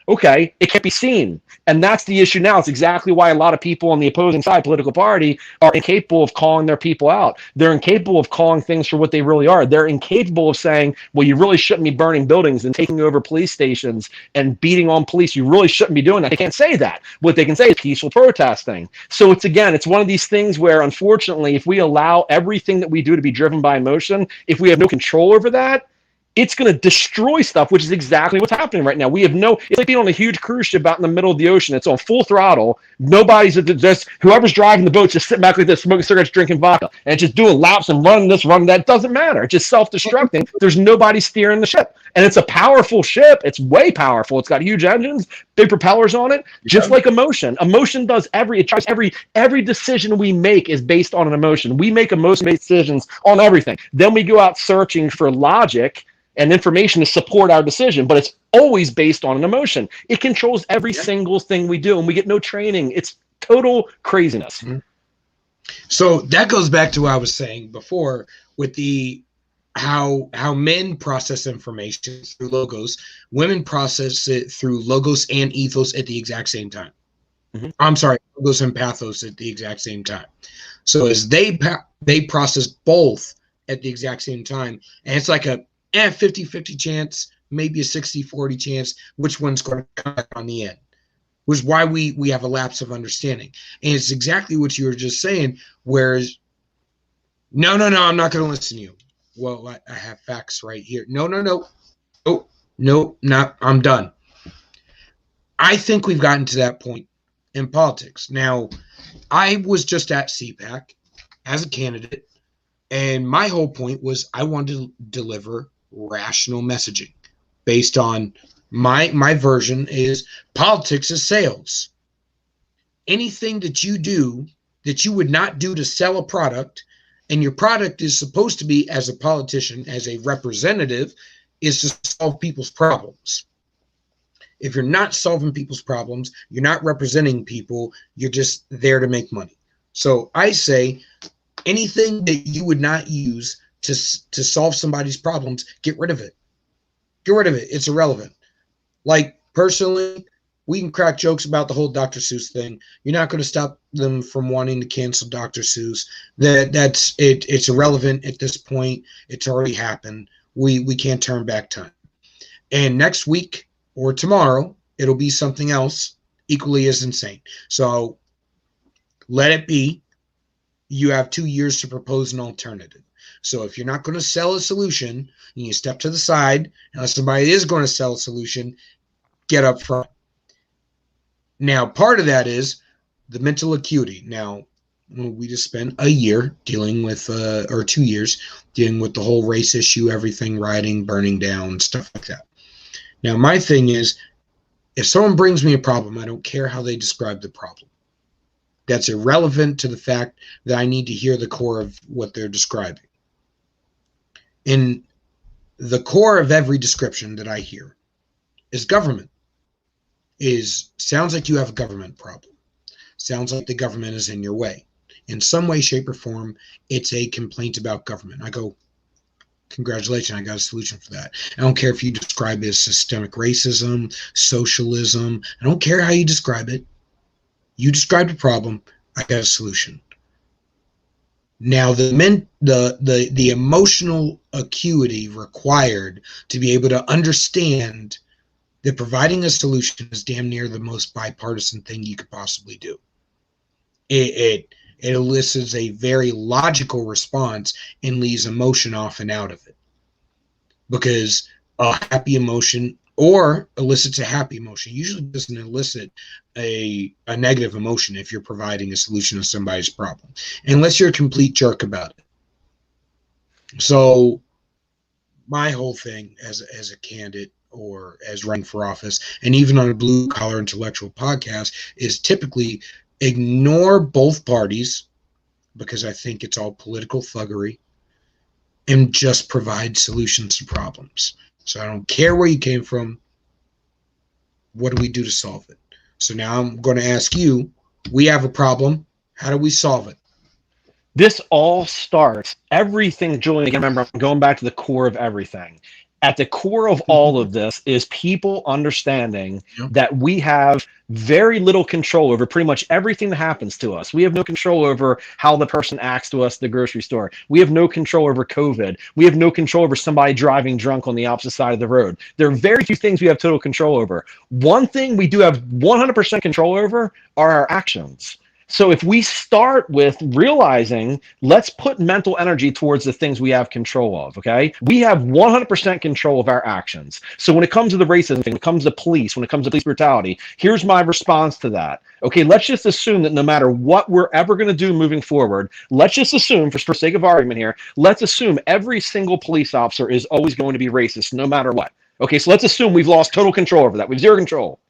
okay, it can't be seen. And that's the issue now. It's exactly why a lot of people on the opposing side, political party, are incapable of calling their people out. They're incapable of calling things for what they really are. They're incapable of saying, well, you really shouldn't be burning buildings and taking over police stations and beating on police. You really shouldn't be doing that. They can't say that. What they can say is peaceful protesting. So it's one of these things where, unfortunately, if we allow everything that we do to be driven by emotion, if we have no control over that, it's going to destroy stuff, which is exactly what's happening right now. It's like being on a huge cruise ship out in the middle of the ocean. It's on full throttle. Nobody's just, whoever's driving the boat's just sitting back like this, smoking cigarettes, drinking vodka, and it's just doing laps and running this, running that. It doesn't matter. It's just self-destructing. There's nobody steering the ship. And it's a powerful ship. It's way powerful. It's got huge engines. big propellers on it, just like emotion. Emotion does every decision we make is based on an emotion. We make emotion-based decisions on everything. Then we go out searching for logic and information to support our decision, but it's always based on an emotion. It controls every single thing we do, and we get no training. It's total craziness. So that goes back to what I was saying before with the how men process information through logos. Women process it through logos and ethos at the exact same time. I'm sorry, logos and pathos at the exact same time. So as they process both at the exact same time, and it's like a 50-50 chance, maybe a 60-40 chance, which one's going to come back on the end, was why we have a lapse of understanding. And it's exactly what you were just saying, whereas, no, I'm not going to listen to you. Well, I have facts right here. No, I'm done. I think we've gotten to that point in politics. Now, I was just at CPAC as a candidate, and my whole point was I wanted to deliver rational messaging based on my version is politics is sales. Anything that you do that you would not do to sell a product, and your product is supposed to be, as a politician, as a representative, is to solve people's problems. If you're not solving people's problems, you're not representing people, you're just there to make money. So I say anything that you would not use to solve somebody's problems, get rid of it. Get rid of it. It's irrelevant. Like, personally, we can crack jokes about the whole Dr. Seuss thing. You're not going to stop them from wanting to cancel Dr. Seuss. That's it. It's irrelevant at this point. It's already happened. We can't turn back time. And next week or tomorrow, it'll be something else equally as insane. So let it be. You have 2 years to propose an alternative. So if you're not going to sell a solution, you step to the side. Unless somebody is going to sell a solution, get up front. Now, part of that is the mental acuity. Now, we just spent a year dealing with, or 2 years, dealing with the whole race issue, everything, rioting, burning down, stuff like that. Now, my thing is, if someone brings me a problem, I don't care how they describe the problem. That's irrelevant to the fact that I need to hear the core of what they're describing. And the core of every description that I hear is government. Sounds like you have a government problem. Sounds like the government is in your way. In some way, shape, or form, it's a complaint about government. I go, congratulations, I got a solution for that. I don't care if you describe it as systemic racism, socialism. I don't care how you describe it. You described a problem, I got a solution. Now, the emotional acuity required to be able to understand that providing a solution is damn near the most bipartisan thing you could possibly do. It elicits a very logical response and leaves emotion off and out of it. Because a happy emotion, or elicits a happy emotion, usually doesn't elicit a negative emotion if you're providing a solution to somebody's problem, unless you're a complete jerk about it. So my whole thing as a candidate or as running for office, and even on a blue collar intellectual podcast, is typically ignore both parties, because I think it's all political thuggery, and just provide solutions to problems. So I don't care where you came from. What do we do to solve it? So now I'm going to ask you, we have a problem. How do we solve it? This all starts, everything, Julian, again, remember, I'm going back to the core of everything. At the core of all of this is people understanding that we have very little control over pretty much everything that happens to us. We have no control over how the person acts to us at the grocery store. We have no control over COVID. We have no control over somebody driving drunk on the opposite side of the road. There are very few things we have total control over. One thing we do have 100% control over are our actions. So if we start with realizing, let's put mental energy towards the things we have control of, okay? We have 100% control of our actions. So when it comes to the racism thing, when it comes to police, when it comes to police brutality, here's my response to that. Okay, let's just assume that no matter what we're ever going to do moving forward, let's just assume, for sake of argument here, let's assume every single police officer is always going to be racist no matter what. Okay, so let's assume we've lost total control over that. We have zero control.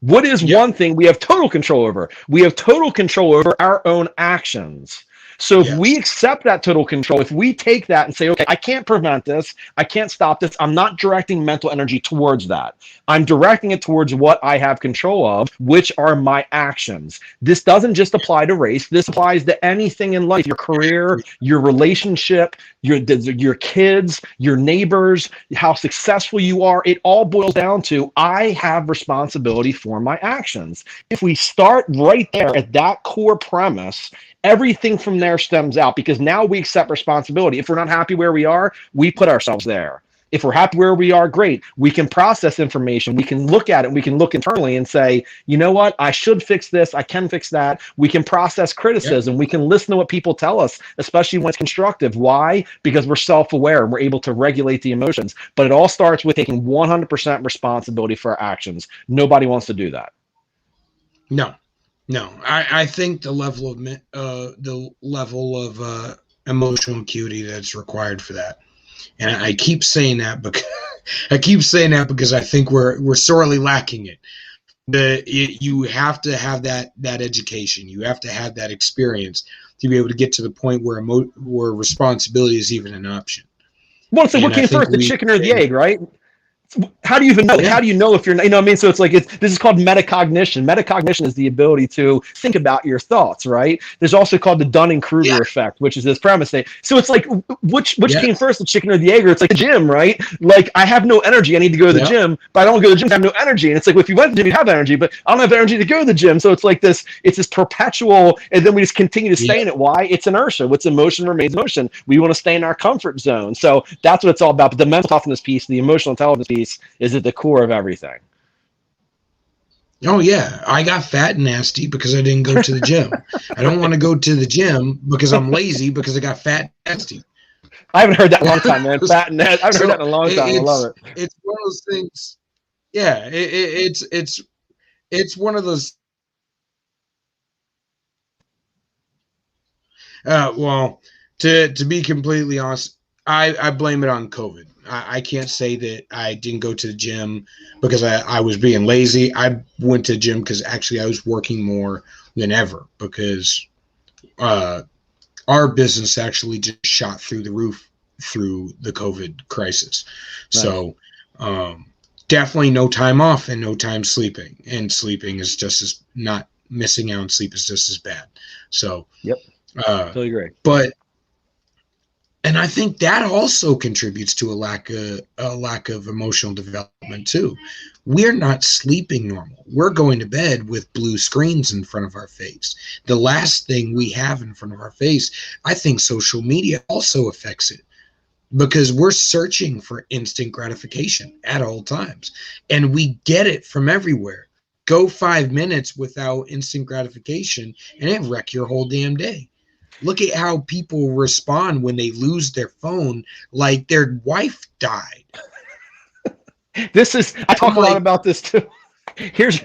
What is one thing we have total control over? We have total control over our own actions. So if we accept that total control, if we take that and say, okay, I can't prevent this, I can't stop this, I'm not directing mental energy towards that. I'm directing it towards what I have control of, which are my actions. This doesn't just apply to race. This applies to anything in life, your career, your relationship, your kids, your neighbors, how successful you are. It all boils down to, I have responsibility for my actions. If we start right there at that core premise, everything from there stems out, because now we accept responsibility. If we're not happy where we are, we put ourselves there. If we're happy where we are, great. We can process information. We can look at it. We can look internally and say, you know what? I should fix this. I can fix that. We can process criticism. We can listen to what people tell us, especially when it's constructive. Why? Because we're self-aware and we're able to regulate the emotions. But it all starts with taking 100% responsibility for our actions. Nobody wants to do that. No, I think the level of emotional acuity that's required for that, and I keep saying that because I think we're sorely lacking it. You have to have that education. You have to have that experience to be able to get to the point where responsibility is even an option. Well, so what came first, the chicken or the egg, right? How do you even know? Like, how do you know if you're, you know what I mean? So it's like, this is called metacognition. Metacognition is the ability to think about your thoughts, right? There's also called the Dunning-Kruger effect, which is this premise thing. So it's like, which came first, the chicken or the egg? Or it's like the gym, right? Like, I have no energy. I need to go to the gym, but I don't go to the gym. I have no energy. And it's like, well, if you went to the gym, you'd have energy, but I don't have energy to go to the gym. So it's like this, it's this perpetual, and then we just continue to stay in it. Why? It's inertia. What's emotion remains emotion. We want to stay in our comfort zone. So that's what it's all about. But the mental toughness piece, the emotional intelligence piece, is at the core of everything. Oh yeah, I got fat and nasty because I didn't go to the gym. I don't want to go to the gym because I'm lazy because I got fat and nasty. I haven't heard that in a long time, man. Fat and nasty. I haven't heard that in a long time. I love it. It's one of those things. Yeah, it's one of those. Well, to be completely honest, I blame it on COVID. I can't say that I didn't go to the gym because I was being lazy. I went to the gym because actually I was working more than ever because our business actually just shot through the roof through the COVID crisis. Nice. So definitely no time off and no time sleeping. And sleeping is just as not missing out on sleep is just as bad. So totally agree. And I think that also contributes to a lack of emotional development too. We're not sleeping normal. We're going to bed with blue screens in front of our face. The last thing we have in front of our face, I think social media also affects it because we're searching for instant gratification at all times. And we get it from everywhere. Go 5 minutes without instant gratification and it wreck your whole damn day. Look at how people respond when they lose their phone, like their wife died. I talk a lot about this too. Here's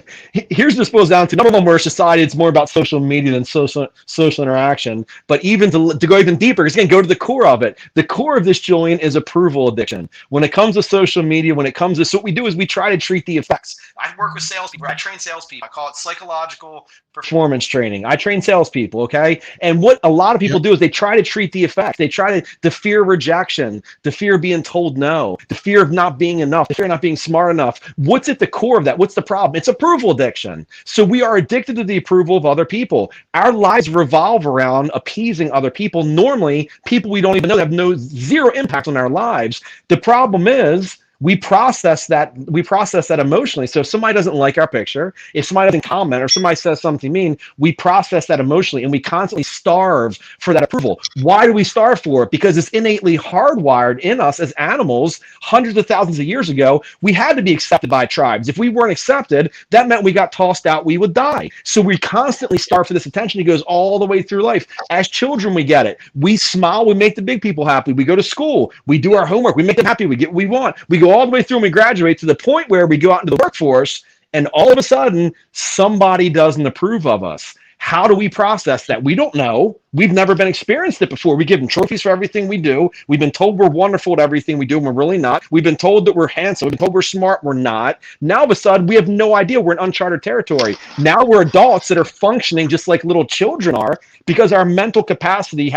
this boils down to, number one, we're a society, it's more about social media than social interaction. But even to go even deeper, it's going to go to the core of it. The core of this, Julian, is approval addiction. When it comes to social media, so what we do is we try to treat the effects. I work with salespeople. I train salespeople. I call it psychological performance training. I train salespeople, okay? And what a lot of people do is they try to treat the effects. They try the fear of rejection, the fear of being told no, the fear of not being enough, the fear of not being smart enough. What's at the core of that? What's the problem? It's approval addiction. So we are addicted to the approval of other people. Our lives revolve around appeasing other people. Normally, people we don't even know have zero impact on our lives. The problem is we process that emotionally. So if somebody doesn't like our picture, if somebody doesn't comment, or somebody says something mean, we process that emotionally and we constantly starve for that approval. Why do we starve for it? Because it's innately hardwired in us as animals. Hundreds of thousands of years ago, we had to be accepted by tribes. If we weren't accepted, that meant we got tossed out, we would die. So we constantly starve for this attention. It goes all the way through life. As children, we get it. We smile, we make the big people happy. We go to school, we do our homework, we make them happy, we get what we want. We go all the way through and we graduate to the point where we go out into the workforce and all of a sudden somebody doesn't approve of us. How do we process that? We don't know. We've never been experienced it before. We give them trophies for everything we do. We've been told we're wonderful at everything we do, and we're really not. We've been told that we're handsome. We've been told we're smart. We're not. Now, all of a sudden, we have no idea. We're in uncharted territory. Now we're adults that are functioning just like little children are, because our mental capacity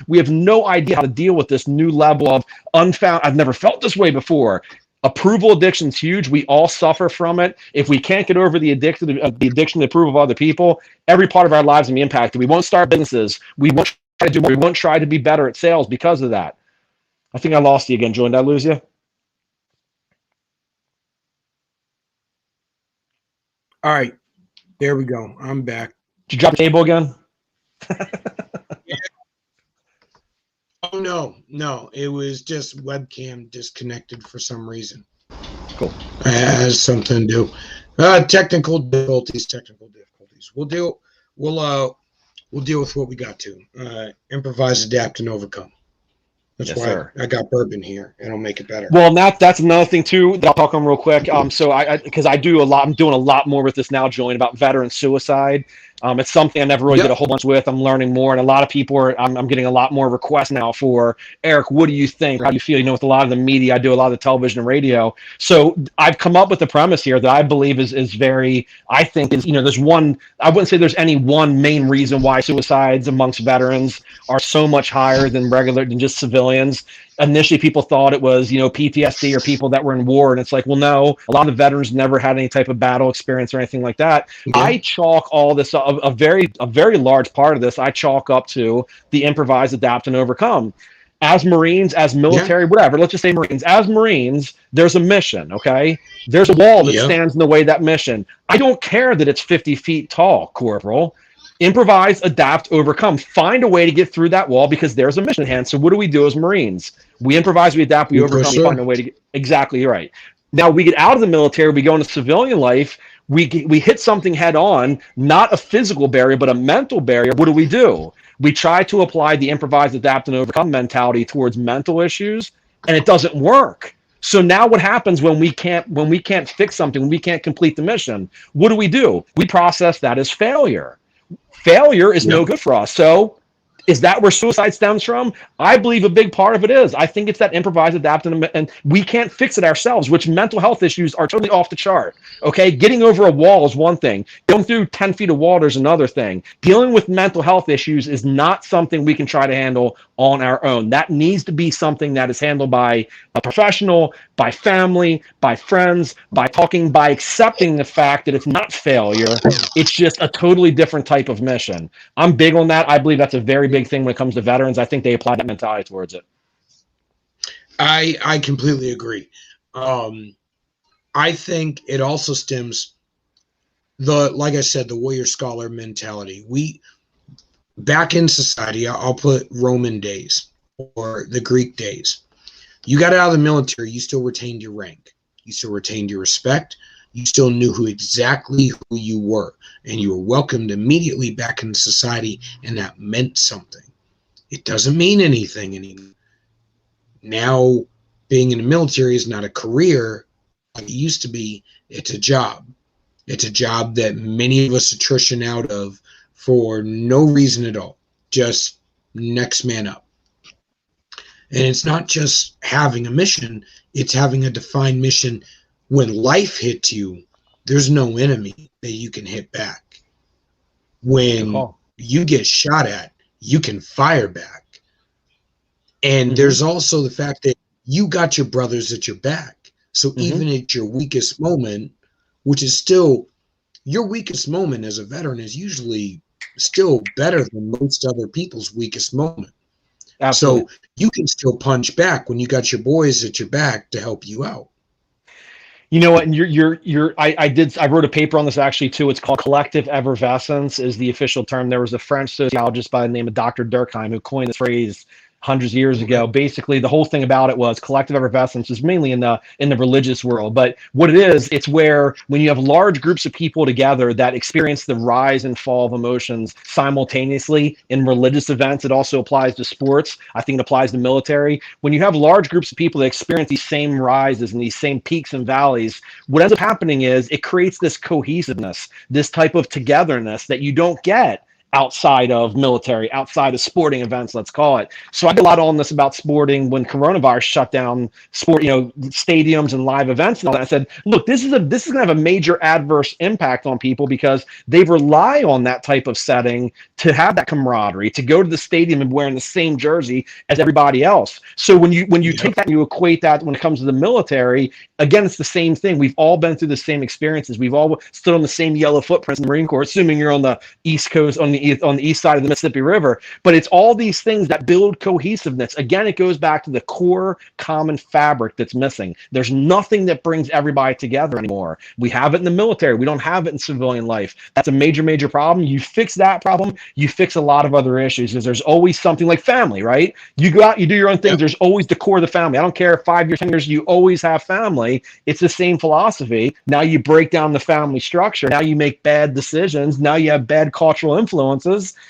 we have no idea how to deal with this new level of unfound. I've never felt this way before. Approval addiction is huge. We all suffer from it. If we can't get over the addiction to approval of other people, every part of our lives will be impacted. We won't start businesses. We won't try to do more. We won't try to be better at sales because of that. I think I lost you again, Joe. Did I lose you? All right. There we go. I'm back. Did you drop the table again? Yeah. Oh, no. It was just webcam disconnected for some reason. Cool. It has something to do. Technical difficulties. We'll deal with what we got to. Improvise, adapt, and overcome. That's yes, why sir. I got bourbon here. It'll make it better. Well, that's another thing too that I'll talk on real quick. So because I'm doing a lot more with this now, Julian, about veteran suicide. It's something I never really did a whole bunch with. I'm learning more, and a lot of people I'm getting a lot more requests now for, Eric, what do you think? How do you feel? You know, with a lot of the media, I do a lot of the television and radio. So I've come up with a premise here that I believe is very, I think is, there's one, I wouldn't say there's any one main reason why suicides amongst veterans are so much higher than just civilians. Initially, people thought it was, PTSD or people that were in war. And it's like, well, no, a lot of the veterans never had any type of battle experience or anything like that. Yeah. I chalk all this, a very large part of this, I chalk up to the improvise, adapt, and overcome. As Marines, as military, whatever, let's just say Marines. As Marines, there's a mission, okay? There's a wall that stands in the way of that mission. I don't care that it's 50 feet tall, Corporal. Improvise, adapt, overcome. Find a way to get through that wall because there's a mission at hand. So what do we do as Marines? We improvise, we adapt, we overcome, we find a way to get exactly right. Now we get out of the military, we go into civilian life, we hit something head on, not a physical barrier, but a mental barrier. What do? We try to apply the improvise, adapt, and overcome mentality towards mental issues, and it doesn't work. So now what happens when we can't fix something, when we can't complete the mission? What do? We process that as failure. Failure is no good for us. So is that where suicide stems from? I believe a big part of it is. I think it's that improvise, adapt, and we can't fix it ourselves, which mental health issues are totally off the chart. Okay, getting over a wall is one thing. Going through 10 feet of water is another thing. Dealing with mental health issues is not something we can try to handle on our own. That needs to be something that is handled by a professional, by family, by friends, by accepting the fact that it's not failure. It's just a totally different type of mission. I'm big on that. I believe that's a very big thing when it comes to veterans. I think they apply that mentality towards it. I completely agree. I think it also stems like I said, the warrior scholar mentality. Back in society, I'll put Roman days or the Greek days. You got out of the military, you still retained your rank. You still retained your respect. You still knew exactly who you were, and you were welcomed immediately back into society, and that meant something. It doesn't mean anything anymore. Now, being in the military is not a career like it used to be. It's a job. It's a job that many of us attrition out of for no reason at all. Just next man up. And it's not just having a mission. It's having a defined mission. When life hits you, there's no enemy that you can hit back. When you get shot at, you can fire back. And there's also the fact that you got your brothers at your back. So even at your weakest moment, which is still your weakest moment as a veteran, is usually still better than most other people's weakest moment. Absolutely. So you can still punch back when you got your boys at your back to help you out. You know what? And I wrote a paper on this actually too. It's called collective effervescence is the official term. There was a French sociologist by the name of Dr. Durkheim who coined this phrase hundreds of years ago. Basically, the whole thing about it was collective effervescence is mainly in the religious world. But what it is, it's where when you have large groups of people together that experience the rise and fall of emotions simultaneously in religious events. It also applies to sports. I think it applies to military. When you have large groups of people that experience these same rises and these same peaks and valleys, what ends up happening is it creates this cohesiveness, this type of togetherness that you don't get outside of military, outside of sporting events, let's call it. So I did a lot on this about sporting when coronavirus shut down sport, stadiums and live events and all that. I said, look, this is going to have a major adverse impact on people because they rely on that type of setting to have that camaraderie, to go to the stadium and wearing the same jersey as everybody else. So when you take that and you equate that when it comes to the military, again, it's the same thing. We've all been through the same experiences. We've all stood on the same yellow footprints in the Marine Corps, assuming you're on the East Coast, on the east side of the Mississippi River. But it's all these things that build cohesiveness. Again, it goes back to the core common fabric that's missing. There's nothing that brings everybody together anymore. We have it in the military. We don't have it in civilian life. That's a major, major problem. You fix that problem, you fix a lot of other issues, because there's always something like family, right? You go out, you do your own things. Yep. There's always the core of the family. I don't care if 5 years, 10 years, you always have family. It's the same philosophy. Now you break down the family structure. Now you make bad decisions. Now you have bad cultural influences.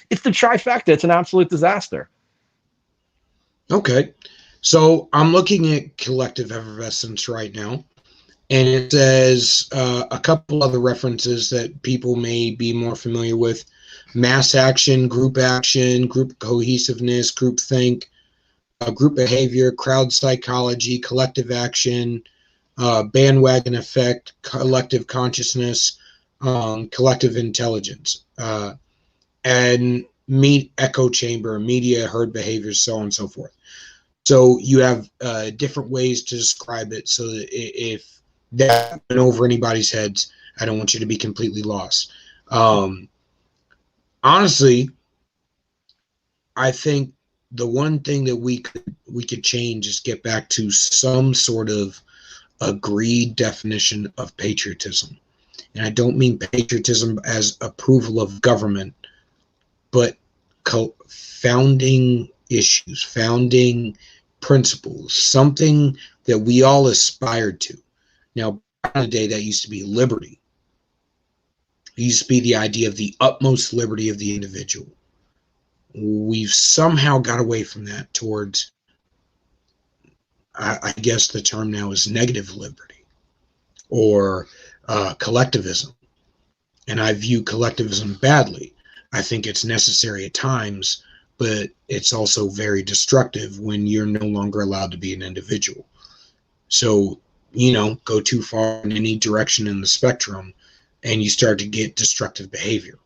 It's the trifecta. It's an absolute disaster. Okay. So I'm looking at collective effervescence right now, and it says a couple other references that people may be more familiar with: mass action, group cohesiveness, group think, group behavior, crowd psychology, collective action, bandwagon effect, collective consciousness, collective intelligence, and echo chamber, media, herd behaviors, so on and so forth. So you have different ways to describe it, so that if that went over anybody's heads, I don't want you to be completely lost. Honestly, I think the one thing that we could change is get back to some sort of agreed definition of patriotism. And I don't mean patriotism as approval of government, but founding issues, founding principles, something that we all aspired to. Now, back in the day, that used to be liberty. It used to be the idea of the utmost liberty of the individual. We've somehow got away from that towards, I guess the term now is negative liberty, or collectivism. And I view collectivism badly. I think it's necessary at times, but it's also very destructive when you're no longer allowed to be an individual. So, go too far in any direction in the spectrum, and you start to get destructive behavior.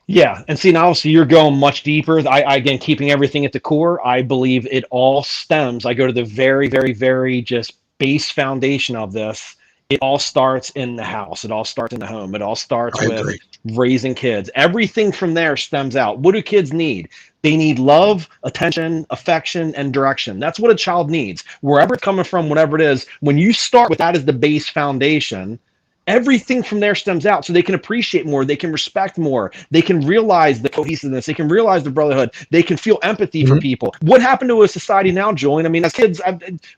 Yeah, and see, now obviously you're going much deeper. I again, keeping everything at the core, I believe it all stems. I go to the very, very, very just base foundation of this. It all starts in the house. It all starts in the home. It all starts with raising kids. Everything from there stems out. What do kids need? They need love, attention, affection, and direction. That's what a child needs. Wherever it's coming from, whatever it is, when you start with that as the base foundation, everything from there stems out, so they can appreciate more, they can respect more, they can realize the cohesiveness, they can realize the brotherhood, they can feel empathy for people. What happened to a society now, Julian? I mean, as kids,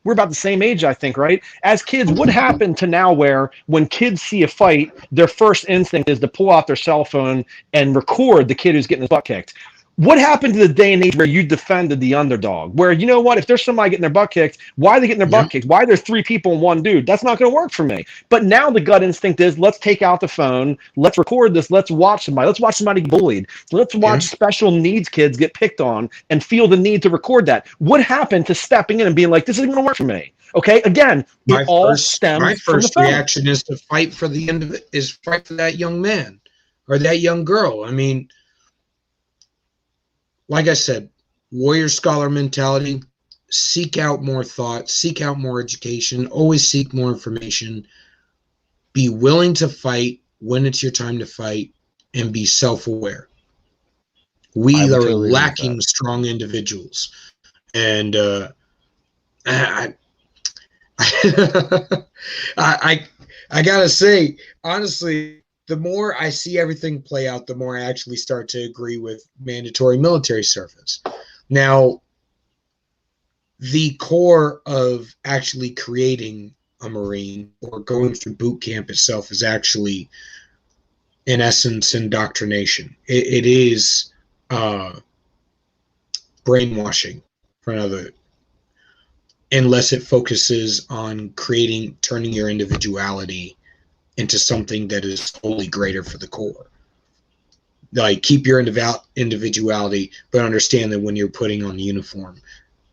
we're about the same age, I think, right? As kids, what happened to now where when kids see a fight, their first instinct is to pull out their cell phone and record the kid who's getting his butt kicked? What happened to the day and age where you defended the underdog? Where, you know what, if there's somebody getting their butt kicked, why are they getting their butt kicked? Why are there 3 people and 1 dude? That's not going to work for me. But now the gut instinct is, let's take out the phone, let's record this, let's watch somebody get bullied, let's watch special needs kids get picked on and feel the need to record that. What happened to stepping in and being like, this isn't going to work for me? Okay, again, my first reaction is to fight for fight for that young man or that young girl. I mean, like I said, warrior scholar mentality, seek out more thought, seek out more education, always seek more information, be willing to fight when it's your time to fight, and be self-aware. We are totally lacking strong individuals. And I gotta say, honestly, the more I see everything play out, the more I actually start to agree with mandatory military service. Now, the core of actually creating a Marine or going through boot camp itself is actually, in essence, indoctrination. It is brainwashing, for another, unless it focuses on turning your individuality into something that is wholly greater for the core. Like, keep your individuality, but understand that when you're putting on the uniform,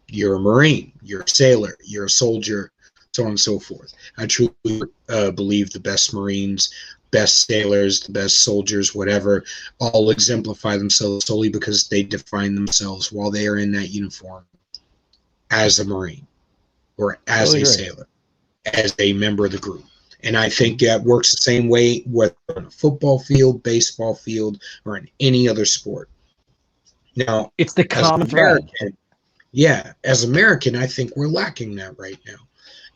you're a Marine, you're a sailor, you're a soldier, so on and so forth. I truly believe the best Marines, best sailors, the best soldiers, whatever, all exemplify themselves solely because they define themselves while they are in that uniform as a Marine or as a sailor, as a member of the group. And I think that works the same way whether on a football field, baseball field, or in any other sport. Now, it's the common thread. Yeah, as American, I think we're lacking that right now.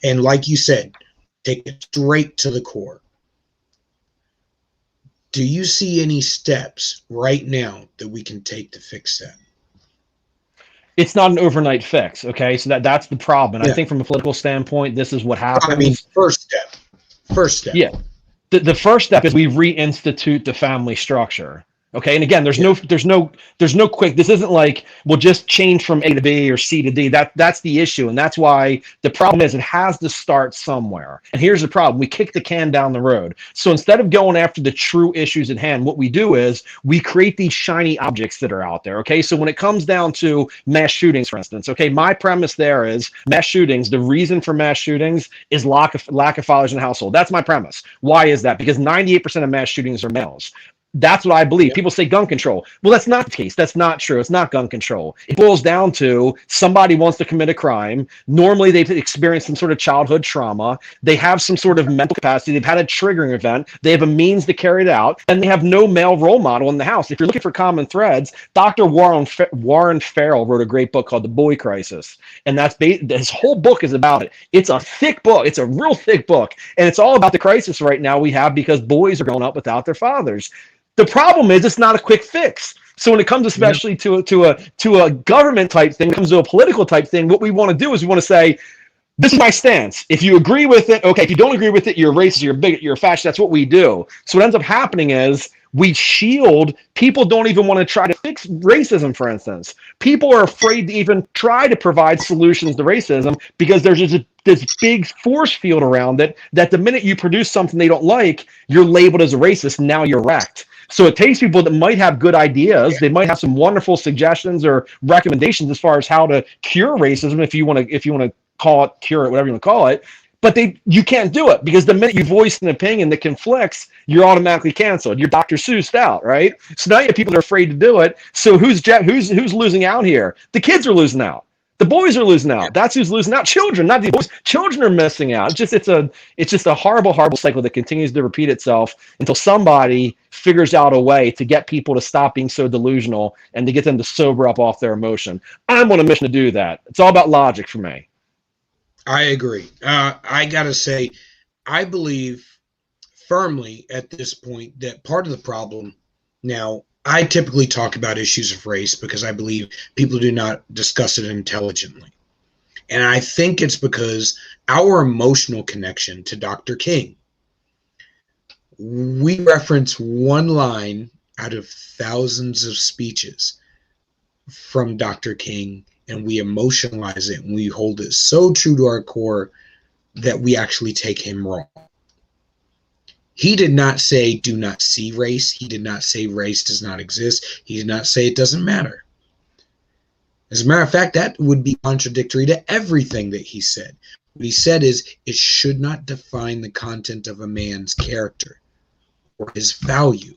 And like you said, take it straight to the core. Do you see any steps right now that we can take to fix that? It's not an overnight fix, okay? So that's the problem. And I think from a political standpoint, this is what happens. I mean, first step. Yeah. The first step is we reinstitute the family structure. Okay. And again, there's no quick, this isn't like we'll just change from A to B or C to D. That's the issue. And that's why the problem is it has to start somewhere. And here's the problem. We kick the can down the road. So instead of going after the true issues at hand, what we do is we create these shiny objects that are out there. Okay. So when it comes down to mass shootings, for instance, okay, my premise there is mass shootings. The reason for mass shootings is lack of fathers in the household. That's my premise. Why is that? Because 98% of mass shootings are males. That's what I believe. People say gun control. Well, that's not the case. That's not true. It's not gun control. It boils down to somebody wants to commit a crime. Normally, they've experienced some sort of childhood trauma. They have some sort of mental capacity. They've had a triggering event. They have a means to carry it out, and they have no male role model in the house. If you're looking for common threads, Dr. Warren Farrell wrote a great book called The Boy Crisis, and his whole book is about it. It's a thick book. It's a real thick book, and it's all about the crisis right now we have because boys are growing up without their fathers. The problem is it's not a quick fix. So when it comes especially to a government type thing, when it comes to a political type thing, what we want to do is we want to say, this is my stance. If you agree with it, okay. If you don't agree with it, you're a racist, you're a bigot, you're a fascist. That's what we do. So what ends up happening is we shield. People don't even want to try to fix racism, for instance. People are afraid to even try to provide solutions to racism because there's just this big force field around it that the minute you produce something they don't like, you're labeled as a racist and now you're wrecked. So it takes people that might have good ideas. They might have some wonderful suggestions or recommendations as far as how to cure racism, if you want to call it cure it, whatever you want to call it. But you can't do it because the minute you voice an opinion that conflicts, you're automatically canceled. You're Dr. Seussed out, right? So now you have people that are afraid to do it. So who's losing out here? The kids are losing out. The boys are losing out. That's who's losing out. Children, not the boys. Children are missing out. It's just a horrible, horrible cycle that continues to repeat itself until somebody figures out a way to get people to stop being so delusional and to get them to sober up off their emotion. I'm on a mission to do that. It's all about logic for me. I agree. I gotta say, I believe firmly at this point that part of the problem now. I typically talk about issues of race because I believe people do not discuss it intelligently. And I think it's because our emotional connection to Dr. King, we reference one line out of thousands of speeches from Dr. King, and we emotionalize it and we hold it so true to our core that we actually take him wrong. He did not say, do not see race. He did not say race does not exist. He did not say it doesn't matter. As a matter of fact, that would be contradictory to everything that he said. What he said is it should not define the content of a man's character or his value.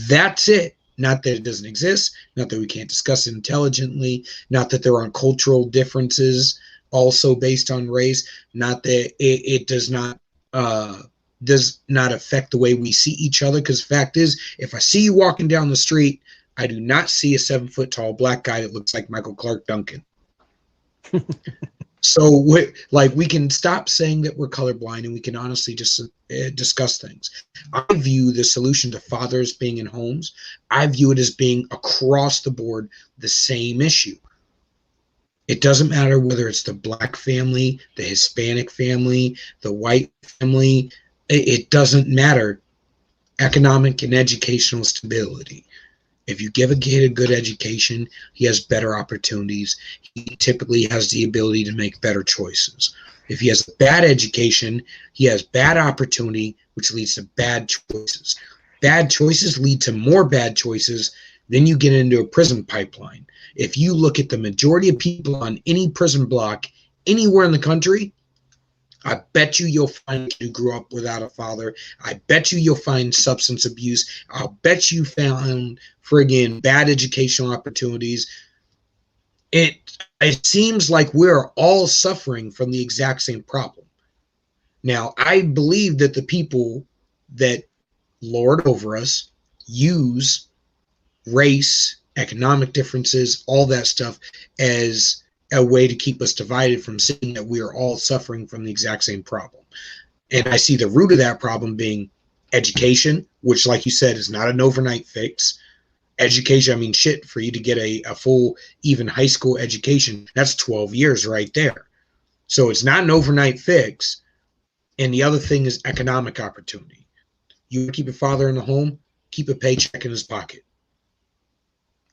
That's it. Not that it doesn't exist, not that we can't discuss it intelligently, not that there aren't cultural differences also based on race, not that it does not affect the way we see each other. Because the fact is, if I see you walking down the street, I do not see a 7-foot tall black guy that looks like Michael Clark Duncan. So, like, we can stop saying that we're colorblind and we can honestly just discuss things. I view the solution to fathers being in homes, I view it as being across the board the same issue. It doesn't matter whether it's the black family, the Hispanic family, the white family. It doesn't matter. Economic and educational stability. If you give a kid a good education, he has better opportunities. He typically has the ability to make better choices. If he has a bad education, he has bad opportunity, which leads to bad choices. Bad choices lead to more bad choices. Then you get into a prison pipeline. If you look at the majority of people on any prison block anywhere in the country, I bet you'll find a kid who grew up without a father. I bet you'll find substance abuse. I'll bet you found friggin' bad educational opportunities. It seems like we're all suffering from the exact same problem. Now, I believe that the people that lord over us use race, economic differences, all that stuff as a way to keep us divided from seeing that we are all suffering from the exact same problem. And I see the root of that problem being education, which, like you said, is not an overnight fix. Education, I mean, shit, for you to get a full, even high school education, that's 12 years right there. So it's not an overnight fix. And the other thing is economic opportunity. You keep a father in the home, keep a paycheck in his pocket,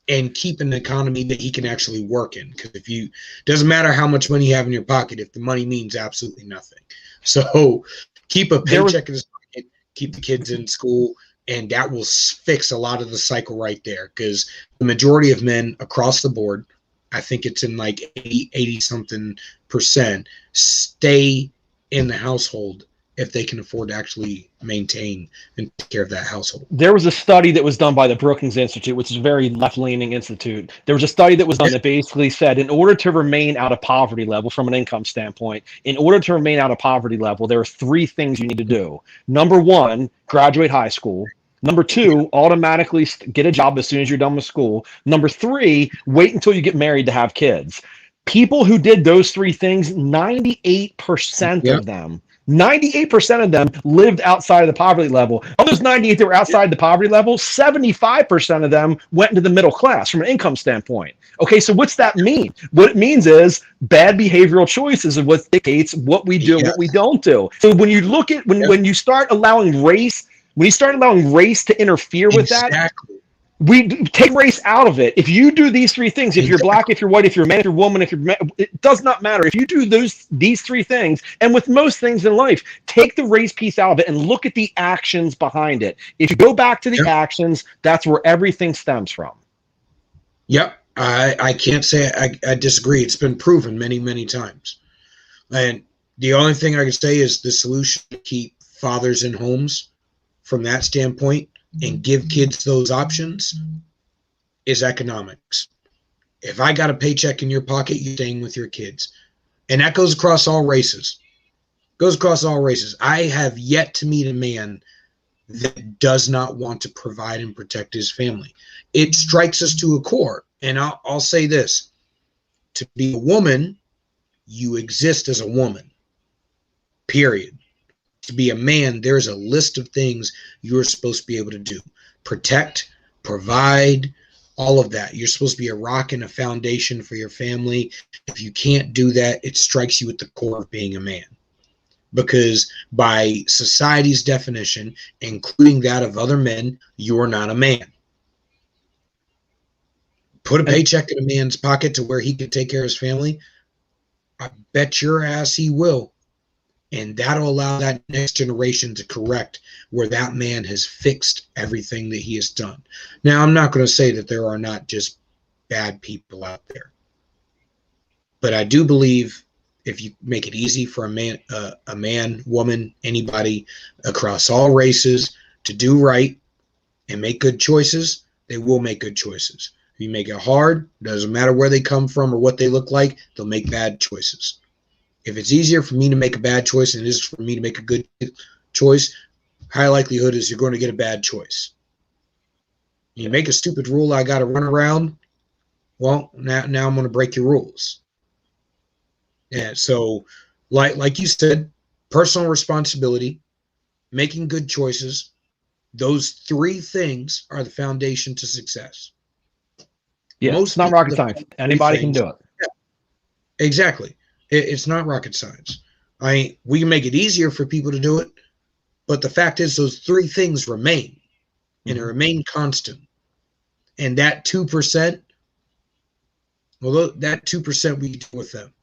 and keep an economy that he can actually work in. Because if you, doesn't matter how much money you have in your pocket if the money means absolutely nothing. So keep a paycheck in his pocket, keep the kids in school, and that will fix a lot of the cycle right there. Because the majority of men across the board, I think it's in like 80 something %, stay in the household if they can afford to actually maintain and take care of that household. There was a study that was done by the Brookings Institute, which is a very left-leaning institute. There was a study that was done that basically said in order to remain out of poverty level from an income standpoint, in order to remain out of poverty level, there are 3 things you need to do. Number 1, graduate high school. Number 2, automatically get a job as soon as you're done with school. Number 3, wait until you get married to have kids. People who did those 3 things, 98% of them 98% of them lived outside of the poverty level. Of those 98 that were outside the poverty level, 75% of them went into the middle class from an income standpoint. Okay, so what's that mean? What it means is bad behavioral choices is what dictates what we do and what we don't do. So when you look at, when you start allowing race, to interfere with that, we take race out of it. If you do these 3 things, if you're black, if you're white, if you're a man, if you're a woman, it does not matter. If you do these 3 things, and with most things in life, take the race piece out of it and look at the actions behind it. If you go back to the actions, that's where everything stems from. Yep. I can't say I disagree. It's been proven many, many times. And the only thing I can say is the solution to keep fathers in homes from that standpoint and give kids those options is economics. If I got a paycheck in your pocket, you're staying with your kids. And that goes across all races. I have yet to meet a man that does not want to provide and protect his family. It strikes us to a core. And I'll say this. To be a woman, you exist as a woman. Period. To be a man, there's a list of things you're supposed to be able to do. Protect, provide, all of that. You're supposed to be a rock and a foundation for your family. If you can't do that, it strikes you at the core of being a man. Because by society's definition, including that of other men, you're not a man. Put a paycheck in a man's pocket to where he can take care of his family, I bet your ass he will. And that'll allow that next generation to correct where that man has fixed everything that he has done. Now, I'm not going to say that there are not just bad people out there. But I do believe if you make it easy for a man, woman, anybody across all races to do right and make good choices, they will make good choices. If you make it hard, doesn't matter where they come from or what they look like, they'll make bad choices. If it's easier for me to make a bad choice than it is for me to make a good choice, high likelihood is you're going to get a bad choice. You make a stupid rule I got to run around, well, now I'm going to break your rules. And so, like you said, personal responsibility, making good choices, those three things are the foundation to success. Yeah, it's Most not people rocket that science. follow three Anybody can things, do it. yeah, exactly. It's not rocket science. We can make it easier for people to do it, but the fact is, those three things remain, and it remain constant. And that 2%, well, that 2% we do with them.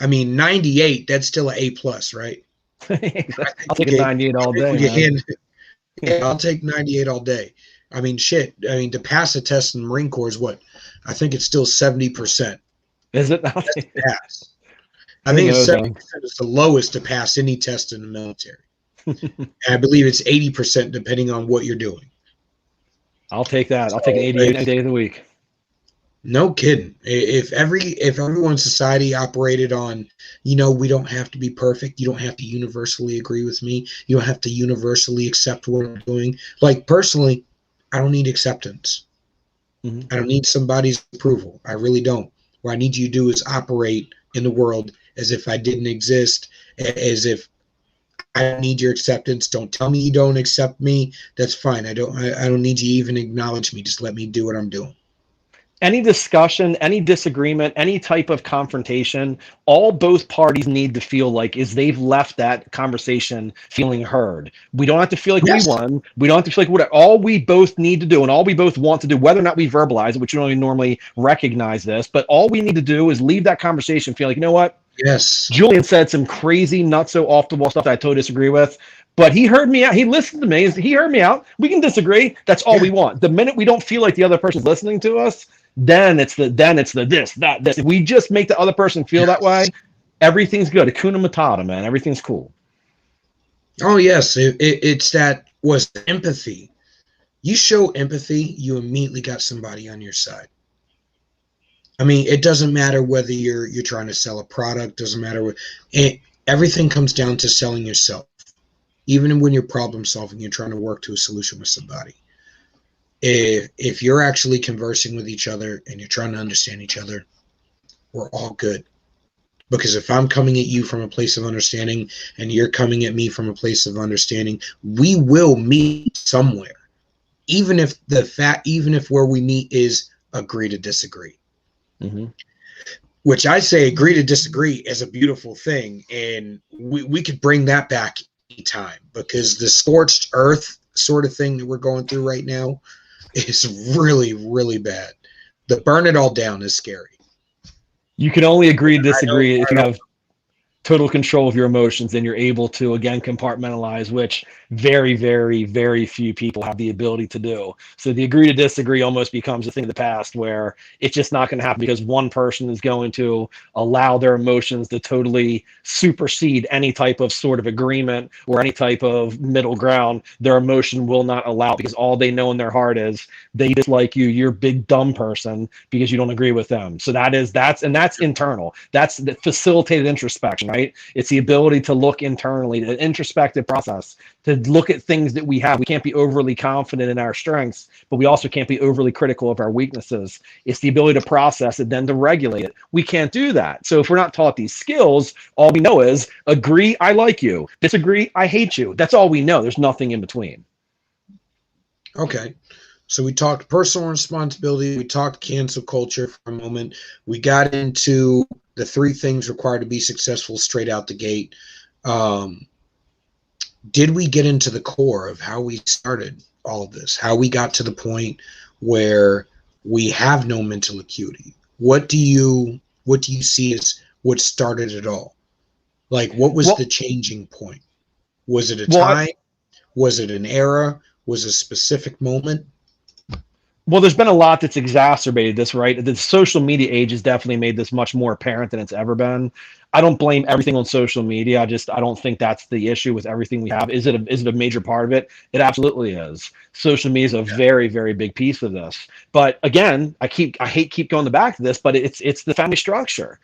I mean, 98, that's still an A+, right? I'll take a 98 all day, we get man. yeah, I'll take 98 all day. I mean, shit. I mean, to pass a test in the Marine Corps is what? I think it's still 70%. Is it? That's to pass. I Who think it's knows, 70% is the lowest to pass any test in the military. And I believe it's 80% depending on what you're doing. I'll take that. I'll take an 88 any day of the week. No kidding. If everyone in society operated on, we don't have to be perfect. You don't have to universally agree with me. You don't have to universally accept what I'm doing. Like personally, I don't need acceptance. I don't need somebody's approval. I really don't. What I need you to do is operate in the world as if I didn't exist, as if I don't need your acceptance. Don't tell me you don't accept me. That's fine. I don't need you to even acknowledge me. Just let me do what I'm doing. Any discussion, any disagreement, any type of confrontation, all both parties need to feel like is they've left that conversation feeling heard. We don't have to feel like we won. We don't have to feel like whatever. All we both need to do and all we both want to do, whether or not we verbalize it, which you don't normally recognize this, but all we need to do is leave that conversation feeling like, you know what? Yes. Julian said some crazy, not so off the wall stuff that I totally disagree with. But he heard me out. He listened to me. He heard me out. We can disagree. That's all we want. The minute we don't feel like the other person's listening to us, then it's the this, that, this. If we just make the other person feel that way, everything's good. Hakuna Matata, man. Everything's cool. Oh, yes. It's that was empathy. You show empathy, you immediately got somebody on your side. I mean, it doesn't matter whether you're trying to sell a product. Doesn't matter what. Everything comes down to selling yourself. Even when you're problem solving, you're trying to work to a solution with somebody. If you're actually conversing with each other and you're trying to understand each other, we're all good. Because if I'm coming at you from a place of understanding and you're coming at me from a place of understanding, we will meet somewhere. Even if where we meet is agree to disagree. Which I say agree to disagree is a beautiful thing. And we could bring that back anytime, because the scorched earth sort of thing that we're going through right now is really, really bad. The burn it all down is scary. You can only agree to disagree if you have total control of your emotions and you're able to, again, compartmentalize, which very, very, very few people have the ability to do. So the agree to disagree almost becomes a thing of the past where it's just not going to happen because one person is going to allow their emotions to totally supersede any type of sort of agreement or any type of middle ground. Their emotion will not allow, because all they know in their heart is they dislike you, you're a big dumb person, because you don't agree with them. So that's internal. That's the facilitated introspection, right? It's the ability to look internally, the introspective process, to look at things that we have. We can't be overly confident in our strengths, but we also can't be overly critical of our weaknesses. It's the ability to process it, then to regulate it. We can't do that. So if we're not taught these skills, all we know is agree, I like you. Disagree, I hate you. That's all we know. There's nothing in between. Okay. So we talked personal responsibility. We talked cancel culture for a moment. We got into the three things required to be successful straight out the gate. Did we get into the core of how we started all of this? How we got to the point where we have no mental acuity? What do you see as what started it all? Like, what was the changing point? Was it a time? Was it an era? Was it a specific moment? Well, there's been a lot that's exacerbated this, right? The social media age has definitely made this much more apparent than it's ever been. I don't blame everything on social media. I don't think that's the issue with everything we have. Is it a major part of it? It absolutely is. Social media is a very, very big piece of this. But again, I hate keep going back to this, but it's the family structure.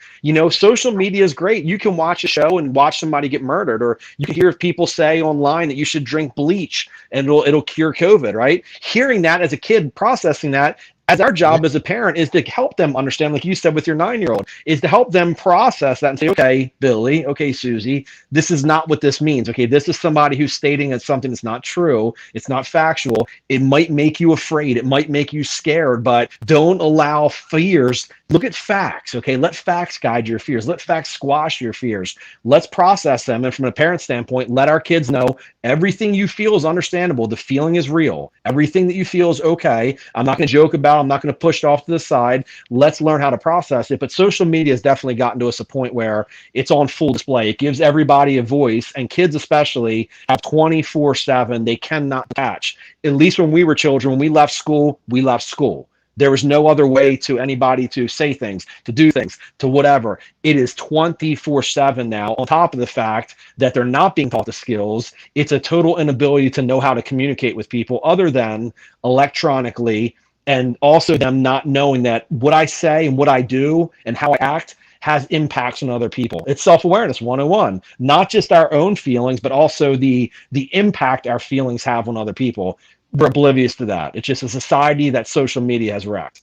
Social media is great. You can watch a show and watch somebody get murdered, or you can hear people say online that you should drink bleach and it'll cure COVID, right? Hearing that as a kid, processing that, As our job as a parent is to help them understand, like you said with your 9-year-old, is to help them process that and say, okay, Billy, okay, Susie, this is not what this means. Okay, this is somebody who's stating that something that's not true. It's not factual. It might make you afraid. It might make you scared, but don't allow fears. Look at facts, okay? Let facts guide your fears. Let facts squash your fears. Let's process them. And from a parent standpoint, let our kids know everything you feel is understandable. The feeling is real. Everything that you feel is okay. I'm not going to joke about it. I'm not going to push it off to the side. Let's learn how to process it. But social media has definitely gotten to us a point where it's on full display. It gives everybody a voice, and kids especially have 24/7. They cannot detach. At least when we were children, when we left school, we left school. There was no other way to anybody to say things, to do things, to whatever. It is 24/7 now, on top of the fact that they're not being taught the skills. It's a total inability to know how to communicate with people other than electronically, and also them not knowing that what I say and what I do and how I act has impacts on other people. It's self-awareness 101, not just our own feelings, but also the impact our feelings have on other people. We're oblivious to that. It's just a society that social media has wrecked.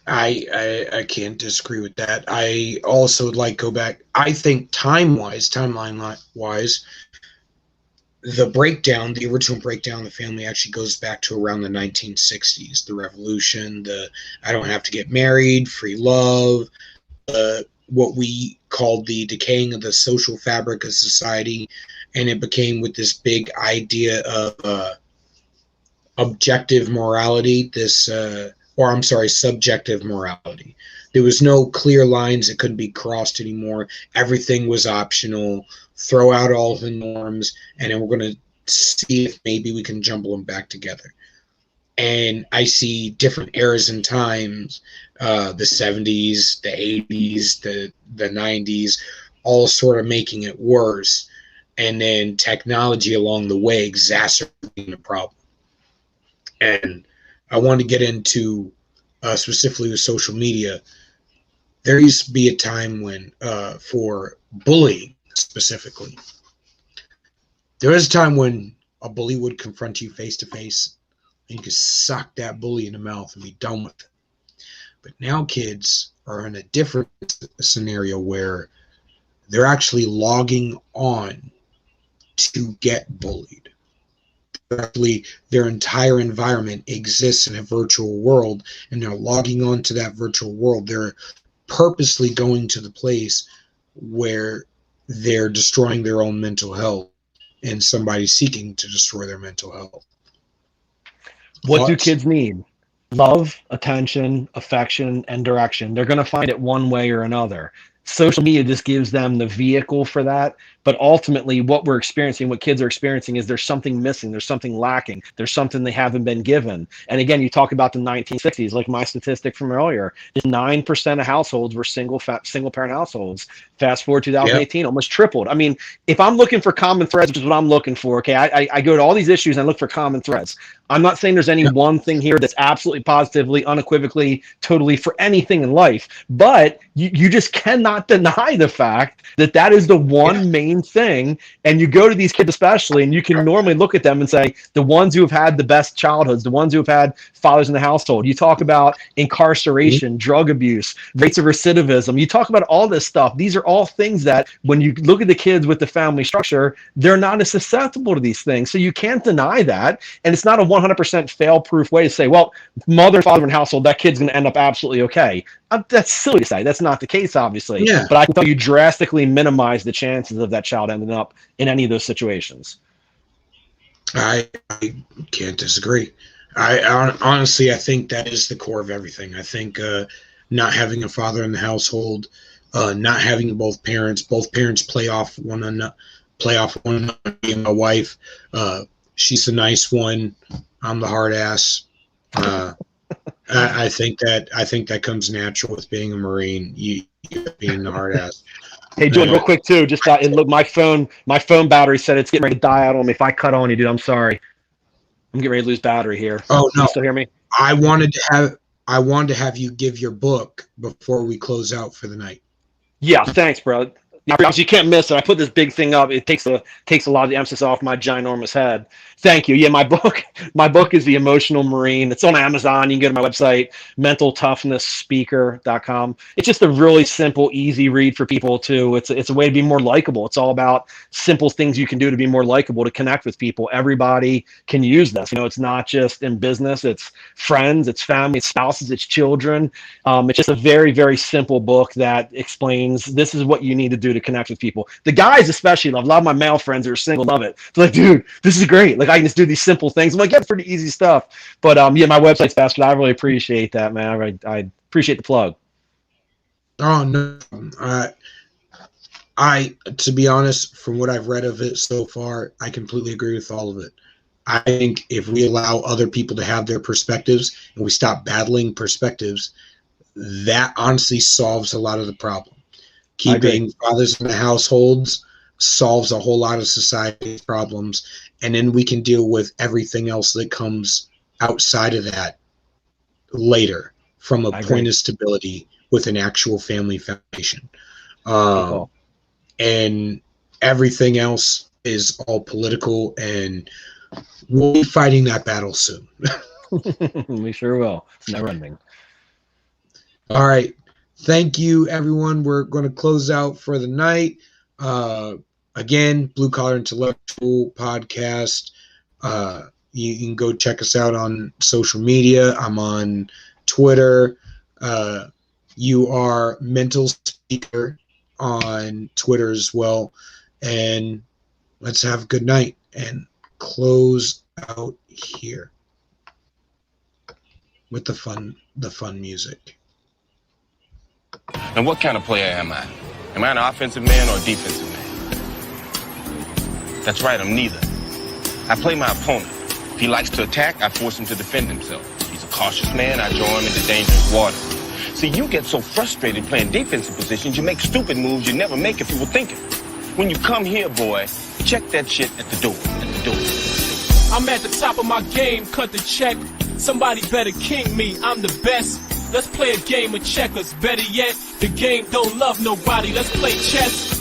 I can't disagree with that. I also would like go back. I think timeline wise, the original breakdown of the family actually goes back to around the 1960s. The revolution, I don't have to get married, free love, what we called the decaying of the social fabric of society, and it became with this big idea of objective morality, subjective morality. There was no clear lines that couldn't be crossed anymore. Everything was optional. Throw out all the norms, and then we're going to see if maybe we can jumble them back together. And I see different eras and times, the 70s, the 80s, the 90s, all sort of making it worse. And then technology along the way exacerbating the problem. And I want to get into specifically with social media. There used to be a time when, for bullying specifically, there was a time when a bully would confront you face to face, and you could sock that bully in the mouth and be done with it. But now kids are in a different scenario where they're actually logging on to get bullied. Actually, their entire environment exists in a virtual world, and they're logging on to that virtual world. They're purposely going to the place where they're destroying their own mental health, and somebody's seeking to destroy their mental health. What do kids need? Love, attention, affection, and direction. They're going to find it one way or another. Social media just gives them the vehicle for that. But ultimately, what we're experiencing, what kids are experiencing, is there's something missing. There's something lacking. There's something they haven't been given. And again, you talk about the 1960s, like my statistic from earlier, 9% of households were single parent households. Fast forward 2018, almost tripled. I mean, if I'm looking for common threads, which is what I'm looking for, okay, I go to all these issues and look for common threads. I'm not saying there's any one thing here that's absolutely, positively, unequivocally, totally for anything in life, but you just cannot deny the fact that that is the one main thing. And you go to these kids especially, and you can normally look at them and say, the ones who have had the best childhoods, the ones who have had fathers in the household. You talk about incarceration, drug abuse, rates of recidivism. You talk about all this stuff. These are all things that when you look at the kids with the family structure, they're not as susceptible to these things. So you can't deny that. And it's not a 100% fail-proof way to say, well, mother and father in household, that kid's going to end up absolutely okay. That's silly to say. That's not the case, obviously. Yeah. But I can tell you drastically minimize the chances of that child ending up in any of those situations. I can't disagree. I honestly, I think that is the core of everything. I think not having a father in the household, not having both parents play off one another. My wife, she's the nice one. I'm the hard ass. I think that comes natural with being a Marine. You being the hard ass. Hey, Jordan, real quick too. Just look, my phone battery said it's getting ready to die out on me. If I cut on you, dude, I'm sorry. I'm getting ready to lose battery here. Oh no! Can you still hear me? I wanted to have you give your book before we close out for the night. Yeah, thanks, bro. Yeah, you can't miss it. I put this big thing up. It takes a lot of the emphasis off my ginormous head. Thank you. Yeah, my book is The Emotional Marine. It's on Amazon. You can go to my website, mentaltoughnessspeaker.com. It's just a really simple, easy read for people too. It's a way to be more likable. It's all about simple things you can do to be more likable, to connect with people. Everybody can use this. It's not just in business. It's friends, it's family, it's spouses, it's children. It's just a very, very simple book that explains this is what you need to do to connect with people. The guys especially love. A lot of my male friends that are single love it. They're like, dude, this is great. Like, I can just do these simple things. I'm like, yeah, it's pretty easy stuff. But yeah, my website's fast, but I really appreciate that, man. I appreciate the plug. Oh no, I to be honest, from what I've read of it so far, I completely agree with all of it. I think if we allow other people to have their perspectives and we stop battling perspectives, that honestly solves a lot of the problem. Keeping fathers in the households solves a whole lot of society's problems, and then we can deal with everything else that comes outside of that later from a point of stability with an actual family foundation. And everything else is all political, and we'll be fighting that battle soon. We sure will. It's never ending. All right. Thank you, everyone. We're going to close out for the night. Again, Blue Collar Intellectual Podcast. You can go check us out on social media. I'm on Twitter. You are Mental Speaker on Twitter as well. And let's have a good night and close out here with the fun music. And what kind of player am I? Am I an offensive man or a defensive man? That's right, I'm neither. I play my opponent. If he likes to attack, I force him to defend himself. If he's a cautious man, I draw him into dangerous water. See, you get so frustrated playing defensive positions, you make stupid moves you never make if you were thinking. When you come here, boy, check that shit at the door. I'm at the top of my game, cut the check. Somebody better king me, I'm the best. Let's play a game of checkers. Better yet, the game don't love nobody. Let's play chess.